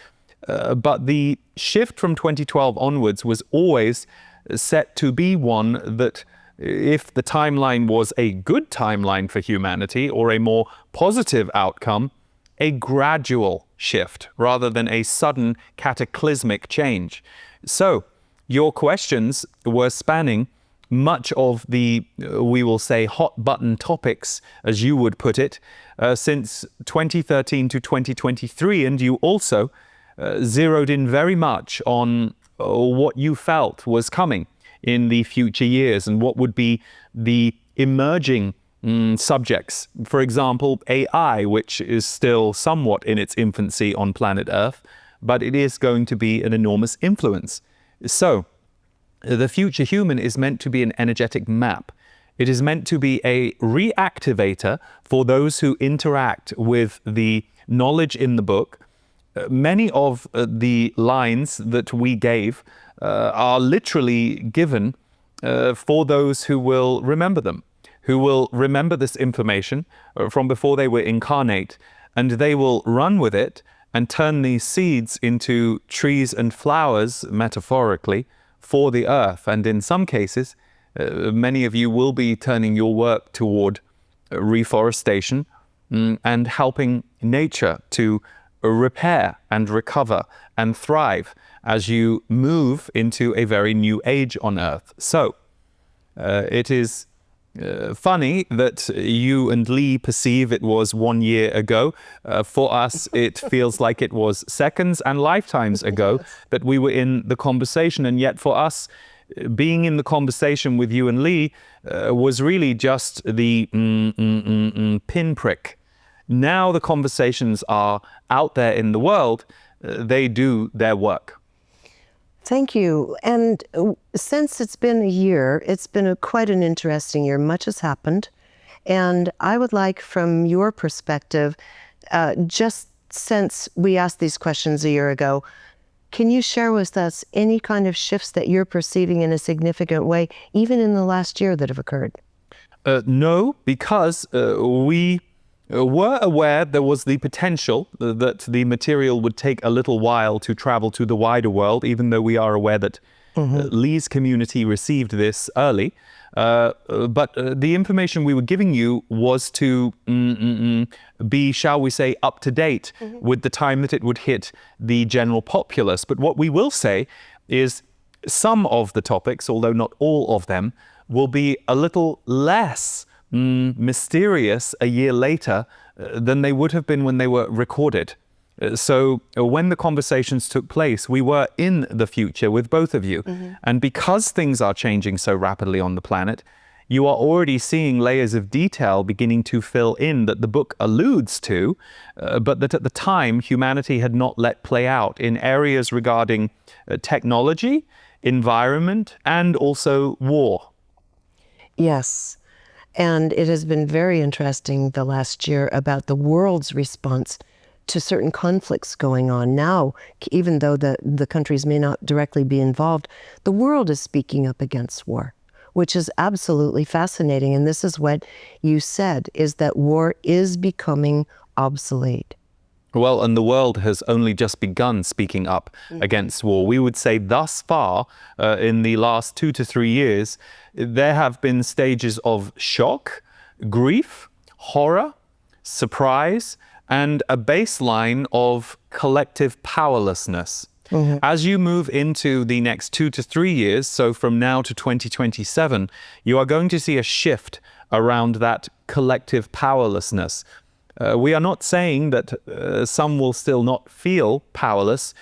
Speaker 2: But the shift from 2012 onwards was always set to be one that, if the timeline was a good timeline for humanity or a more positive outcome, a gradual shift rather than a sudden cataclysmic change. So your questions were spanning much of the, we will say, hot button topics, as you would put it, since 2013 to 2023. And you also zeroed in very much on what you felt was coming in the future years and what would be the emerging subjects. For example, AI, which is still somewhat in its infancy on planet Earth, but it is going to be an enormous influence. So, the future human is meant to be an energetic map. It is meant to be a reactivator for those who interact with the knowledge in the book. Many of the lines that we gave are literally given for those who will remember them, who will remember this information from before they were incarnate, and they will run with it and turn these seeds into trees and flowers, metaphorically, for the earth. And in some cases, many of you will be turning your work toward reforestation and helping nature to repair and recover and thrive as you move into a very new age on Earth. So it is funny that you and Lee perceive it was 1 year ago. For us, it feels like it was seconds and lifetimes ago that we were in the conversation. And yet for us, being in the conversation with you and Lee was really just the pinprick. Now the conversations are out there in the world. They do their work.
Speaker 1: Thank you. And since it's been a year, it's been quite an interesting year. Much has happened. And I would like, from your perspective, just since we asked these questions a year ago, can you share with us any kind of shifts that you're perceiving in a significant way, even in the last year, that have occurred?
Speaker 2: No, because we were aware there was the potential that the material would take a little while to travel to the wider world, even though we are aware that Lee's community received this early. But the information we were giving you was to be, shall we say, up to date with the time that it would hit the general populace. But what we will say is some of the topics, although not all of them, will be a little less mysterious a year later than they would have been when they were recorded. So when the conversations took place, we were in the future with both of you. And because things are changing so rapidly on the planet, you are already seeing layers of detail beginning to fill in that the book alludes to, but that at the time humanity had not let play out in areas regarding technology, environment, and also war.
Speaker 1: Yes. And it has been very interesting the last year about the world's response to certain conflicts going on now. Even though the countries may not directly be involved, the world is speaking up against war, which is absolutely fascinating. And this is what you said, is that war is becoming obsolete.
Speaker 2: Well, and the world has only just begun speaking up against war. We would say thus far, in the last 2 to 3 years, there have been stages of shock, grief, horror, surprise, and a baseline of collective powerlessness. As you move into the next 2 to 3 years, so from now to 2027, you are going to see a shift around that collective powerlessness. We are not saying that some will still not feel powerless.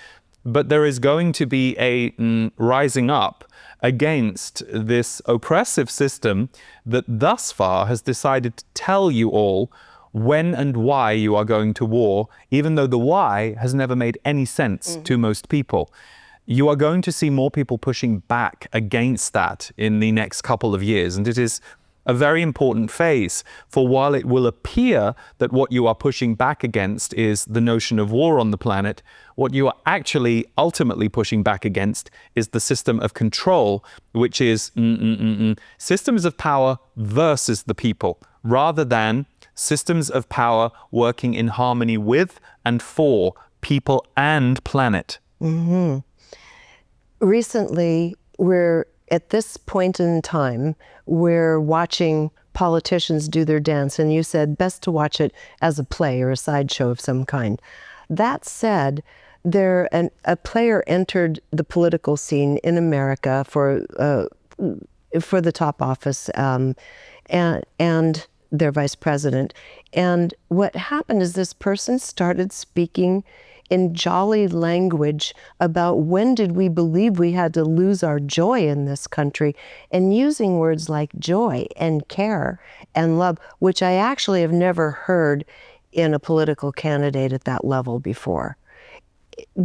Speaker 2: but there is going to be a rising up against this oppressive system that thus far has decided to tell you all when and why you are going to war, even though the why has never made any sense to most people. You are going to see more people pushing back against that in the next couple of years. And it is a very important phase, for while it will appear that what you are pushing back against is the notion of war on the planet, what you are actually ultimately pushing back against is the system of control, which is systems of power versus the people, rather than systems of power working in harmony with and for people and planet.
Speaker 1: Recently, we're at this point in time, we're watching politicians do their dance, and you said best to watch it as a play or a sideshow of some kind. That said, a player entered the political scene in America for the top office and their vice president. And what happened is this person started speaking in jolly language about when did we believe we had to lose our joy in this country, and using words like joy and care and love, which I actually have never heard in a political candidate at that level before.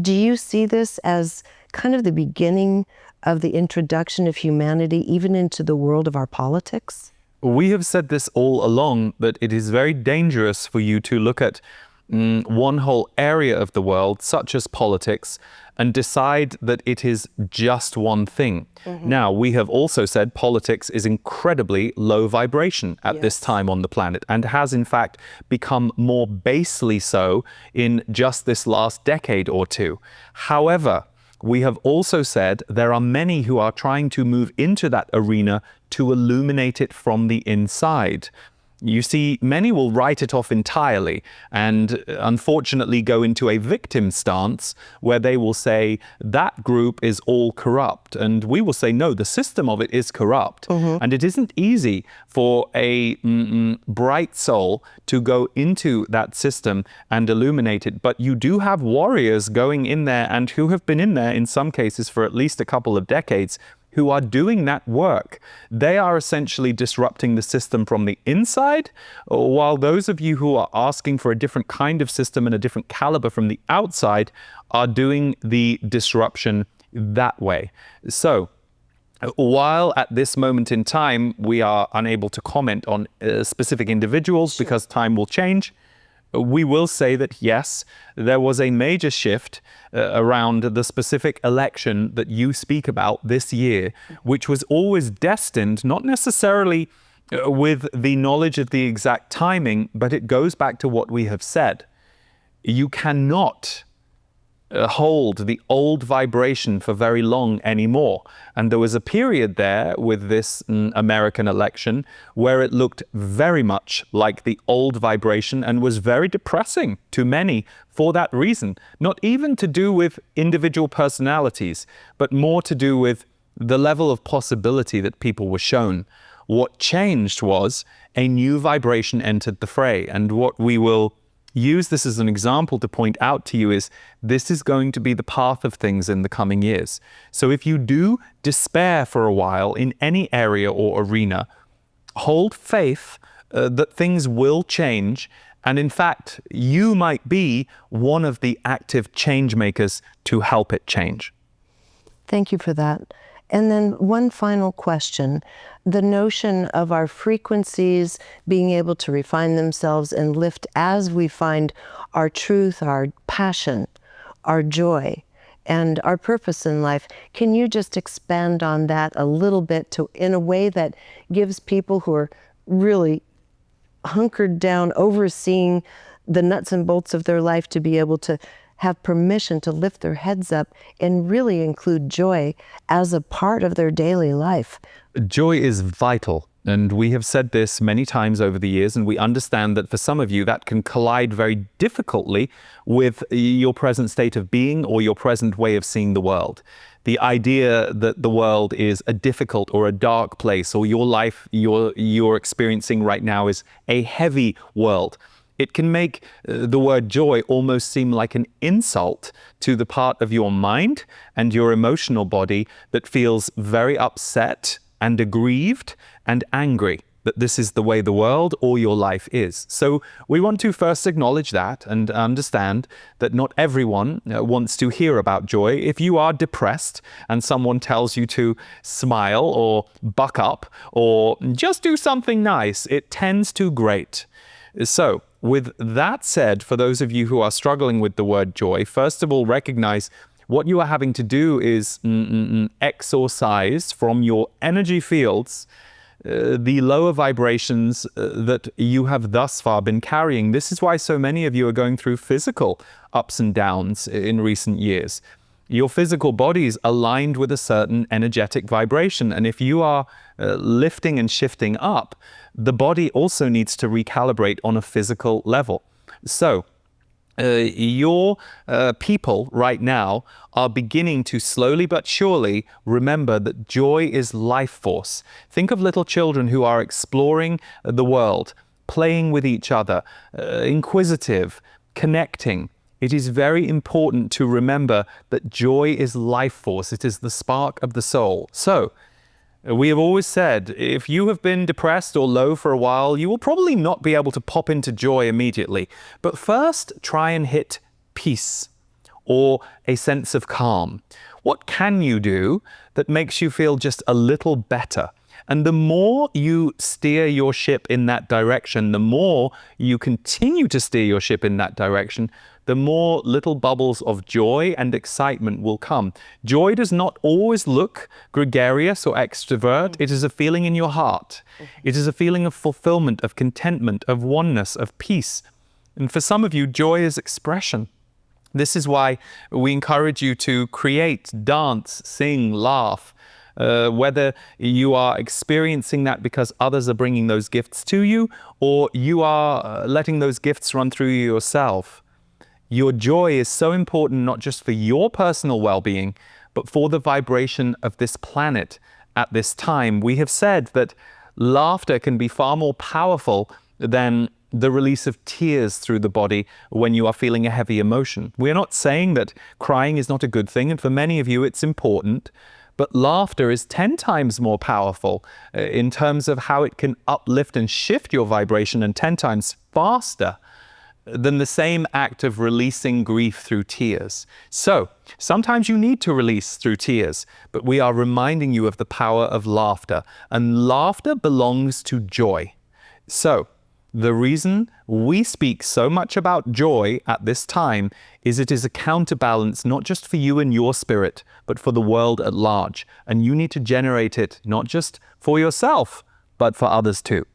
Speaker 1: Do you see this as kind of the beginning of the introduction of humanity even into the world of our politics?
Speaker 2: We have said this all along, that it is very dangerous for you to look at one whole area of the world, such as politics, and decide that it is just one thing. Now, we have also said politics is incredibly low vibration at this time on the planet, and has in fact become more basely so in just this last decade or two. However, we have also said there are many who are trying to move into that arena to illuminate it from the inside. You see, many will write it off entirely and unfortunately go into a victim stance where they will say that group is all corrupt. And we will say, no, the system of it is corrupt. And it isn't easy for a bright soul to go into that system and illuminate it. But you do have warriors going in there, and who have been in there in some cases for at least a couple of decades, who are doing that work. They are essentially disrupting the system from the inside, while those of you who are asking for a different kind of system and a different caliber from the outside are doing the disruption that way. So, while at this moment in time we are unable to comment on specific individuals because time will change, we will say that yes, there was a major shift around the specific election that you speak about this year, which was always destined, not necessarily with the knowledge of the exact timing, but it goes back to what we have said. You cannot hold the old vibration for very long anymore. And there was a period there with this American election where it looked very much like the old vibration and was very depressing to many for that reason. Not even to do with individual personalities, but more to do with the level of possibility that people were shown. What changed was a new vibration entered the fray. And what we will use this as an example to point out to you is this is going to be the path of things in the coming years. So if you do despair for a while in any area or arena, hold faith that things will change. And in fact, you might be one of the active change makers to help it change.
Speaker 1: Thank you for that. And then one final question. The notion of our frequencies being able to refine themselves and lift as we find our truth, our passion, our joy, and our purpose in life. Can you just expand on that a little bit in a way that gives people who are really hunkered down, overseeing the nuts and bolts of their life, to be able to have permission to lift their heads up and really include joy as a part of their daily life?
Speaker 2: Joy is vital. And we have said this many times over the years, and we understand that for some of you that can collide very difficultly with your present state of being or your present way of seeing the world. The idea that the world is a difficult or a dark place, or your life you're experiencing right now is a heavy world. it can make the word joy almost seem like an insult to the part of your mind and your emotional body that feels very upset and aggrieved and angry that this is the way the world or your life is. So we want to first acknowledge that and understand that not everyone wants to hear about joy. If you are depressed and someone tells you to smile or buck up or just do something nice, it tends to grate. So with that said, for those of you who are struggling with the word joy, first of all, recognize what you are having to do is exorcise from your energy fields the lower vibrations that you have thus far been carrying. This is why so many of you are going through physical ups and downs in recent years. Your physical body is aligned with a certain energetic vibration, and if you are lifting and shifting up, the body also needs to recalibrate on a physical level. So your people right now are beginning to slowly but surely remember that joy is life force. Think of little children who are exploring the world, playing with each other, inquisitive, connecting. It is very important to remember that joy is life force. It is the spark of the soul. So, we have always said, if you have been depressed or low for a while, you will probably not be able to pop into joy immediately. But first, try and hit peace or a sense of calm. What can you do that makes you feel just a little better? And the more you steer your ship in that direction, the more you continue to steer your ship in that direction, the more little bubbles of joy and excitement will come. Joy does not always look gregarious or extrovert. It is a feeling in your heart. It is a feeling of fulfillment, of contentment, of oneness, of peace. And for some of you, joy is expression. This is why we encourage you to create, dance, sing, laugh. Whether you are experiencing that because others are bringing those gifts to you, or you are letting those gifts run through you yourself. Your joy is so important not just for your personal well-being, but for the vibration of this planet at this time. We have said that laughter can be far more powerful than the release of tears through the body when you are feeling a heavy emotion. We're not saying that crying is not a good thing, and for many of you it's important, but laughter is 10 times more powerful in terms of how it can uplift and shift your vibration, and 10 times faster than the same act of releasing grief through tears. So, sometimes you need to release through tears, but we are reminding you of the power of laughter, and laughter belongs to joy. So, the reason we speak so much about joy at this time is it is a counterbalance not just for you and your spirit, but for the world at large. And you need to generate it not just for yourself, but for others too.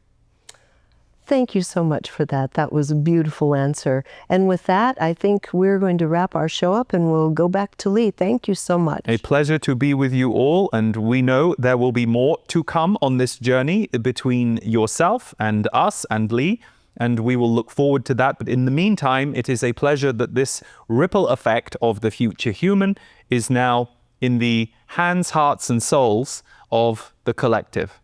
Speaker 1: Thank you so much for that. That was a beautiful answer. And with that, I think we're going to wrap our show up and we'll go back to Lee. Thank you so much.
Speaker 2: A pleasure to be with you all. And we know there will be more to come on this journey between yourself and us and Lee. And we will look forward to that. But in the meantime, it is a pleasure that this ripple effect of the future human is now in the hands, hearts, and souls of the collective.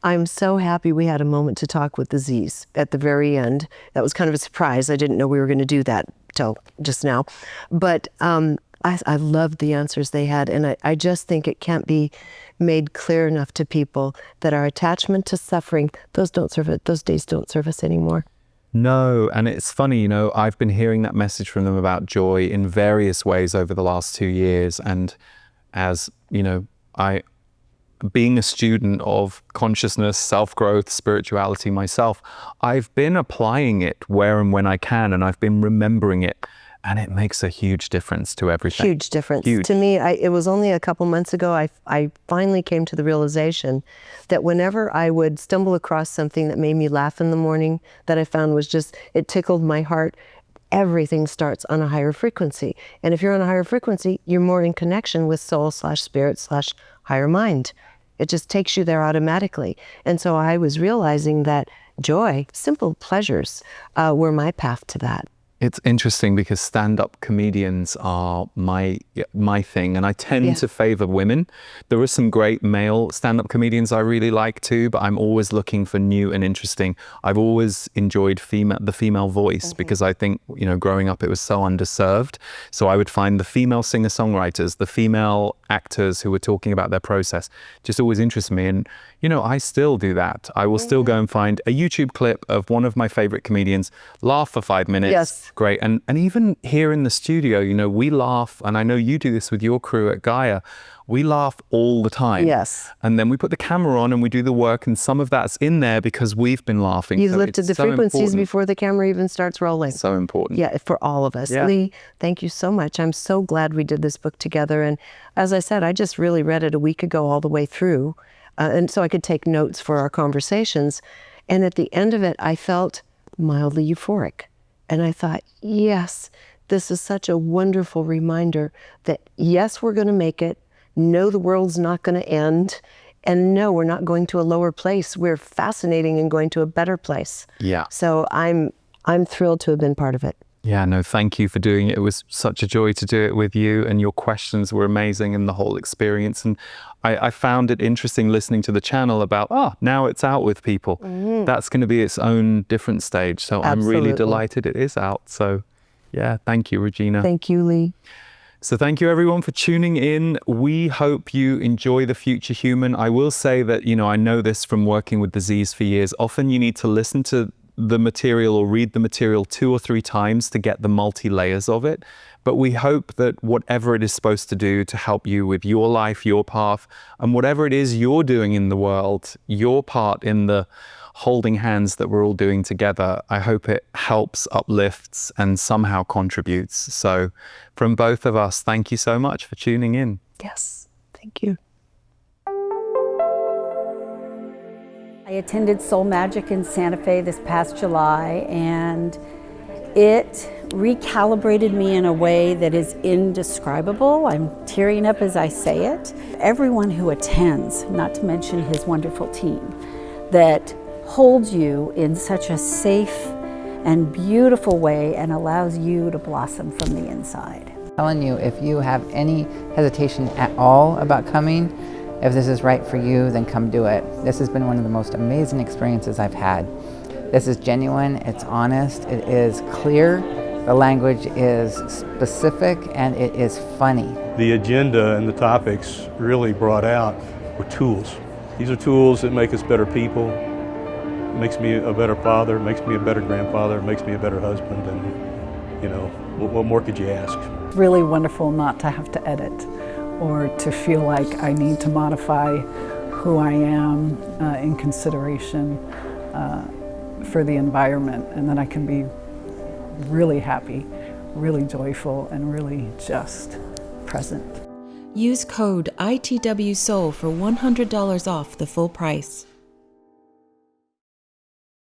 Speaker 1: I'm so happy we had a moment to talk with the Z's at the very end. That was kind of a surprise. I didn't know we were going to do that till just now. But I loved the answers they had. And I just think it can't be made clear enough to people that our attachment to suffering, those days don't serve us anymore.
Speaker 2: No, and it's funny, I've been hearing that message from them about joy in various ways over the last 2 years. And as, being a student of consciousness, self-growth, spirituality myself, I've been applying it where and when I can, and I've been remembering it, and it makes a huge difference to everything.
Speaker 1: Huge difference.
Speaker 2: Huge.
Speaker 1: To me, it was only a couple months ago, I finally came to the realization that whenever I would stumble across something that made me laugh in the morning, that I found was just, it tickled my heart, everything starts on a higher frequency. And if you're on a higher frequency, you're more in connection with soul/spirit/higher mind. It just takes you there automatically. And so I was realizing that joy, simple pleasures, were my path to that.
Speaker 2: It's interesting because stand-up comedians are my thing, and I tend to favor women. There are some great male stand-up comedians I really like too, but I'm always looking for new and interesting. I've always enjoyed the female voice because I think, you know, growing up it was so underserved. So I would find the female singer-songwriters, the female actors who were talking about their process, just always interest me. And, you know, I still do that. I will still go and find a YouTube clip of one of my favorite comedians, laugh for 5 minutes.
Speaker 1: Yes.
Speaker 2: Great. And even here in the studio, you know, we laugh, and I know you do this with your crew at Gaia, we laugh all the time.
Speaker 1: Yes.
Speaker 2: And then we put the camera on and we do the work, and some of that's in there because we've been laughing.
Speaker 1: You've
Speaker 2: So
Speaker 1: lifted the
Speaker 2: it's so
Speaker 1: frequencies
Speaker 2: important.
Speaker 1: before the camera even starts rolling.
Speaker 2: So important.
Speaker 1: Yeah, for all of us.
Speaker 2: Yeah.
Speaker 1: Lee, thank you so much. I'm so glad we did this book together. And as I said, I just really read it a week ago all the way through. And so I could take notes for our conversations. And at the end of it, I felt mildly euphoric. And I thought, yes, this is such a wonderful reminder that yes, we're going to make it. No, the world's not going to end. And no, we're not going to a lower place. We're fascinating and going to a better place.
Speaker 2: Yeah.
Speaker 1: So I'm thrilled to have been part of it.
Speaker 2: Yeah, no, thank you for doing it. It was such a joy to do it with you, and your questions were amazing and the whole experience. And I found it interesting listening to the channel about, now it's out with people. That's going to be its own different stage. So I'm really
Speaker 1: Absolutely.
Speaker 2: delighted it is out. So yeah, thank you, Regina.
Speaker 1: Thank you, Lee.
Speaker 2: So thank you everyone for tuning in. We hope you enjoy The Future Human. I will say that, you know, I know this from working with the Z's for years. Often you need to listen to the material or read the material 2 or 3 times to get the multi-layers of it. But we hope that whatever it is supposed to do to help you with your life, your path, and whatever it is you're doing in the world, your part in the holding hands that we're all doing together, I hope it helps, uplifts, and somehow contributes. So from both of us, thank you so much for tuning in.
Speaker 1: Yes, thank you.
Speaker 4: I attended Soul Magic in Santa Fe this past July, and it recalibrated me in a way that is indescribable. I'm tearing up as I say it. Everyone who attends, not to mention his wonderful team, that holds you in such a safe and beautiful way and allows you to blossom from the inside.
Speaker 5: I'm telling you, if you have any hesitation at all about coming, if this is right for you, then come do it. This has been one of the most amazing experiences I've had. This is genuine, it's honest, it is clear, the language is specific, and it is funny.
Speaker 6: The agenda and the topics really brought out were tools. These are tools that make us better people. It makes me a better father, it makes me a better grandfather, it makes me a better husband, and you know, what more could you ask?
Speaker 7: Really wonderful not to have to edit or to feel like I need to modify who I am in consideration for the environment, and then I can be really happy, really joyful, and really just present.
Speaker 3: Use code ITWSOUL for $100 off the full price.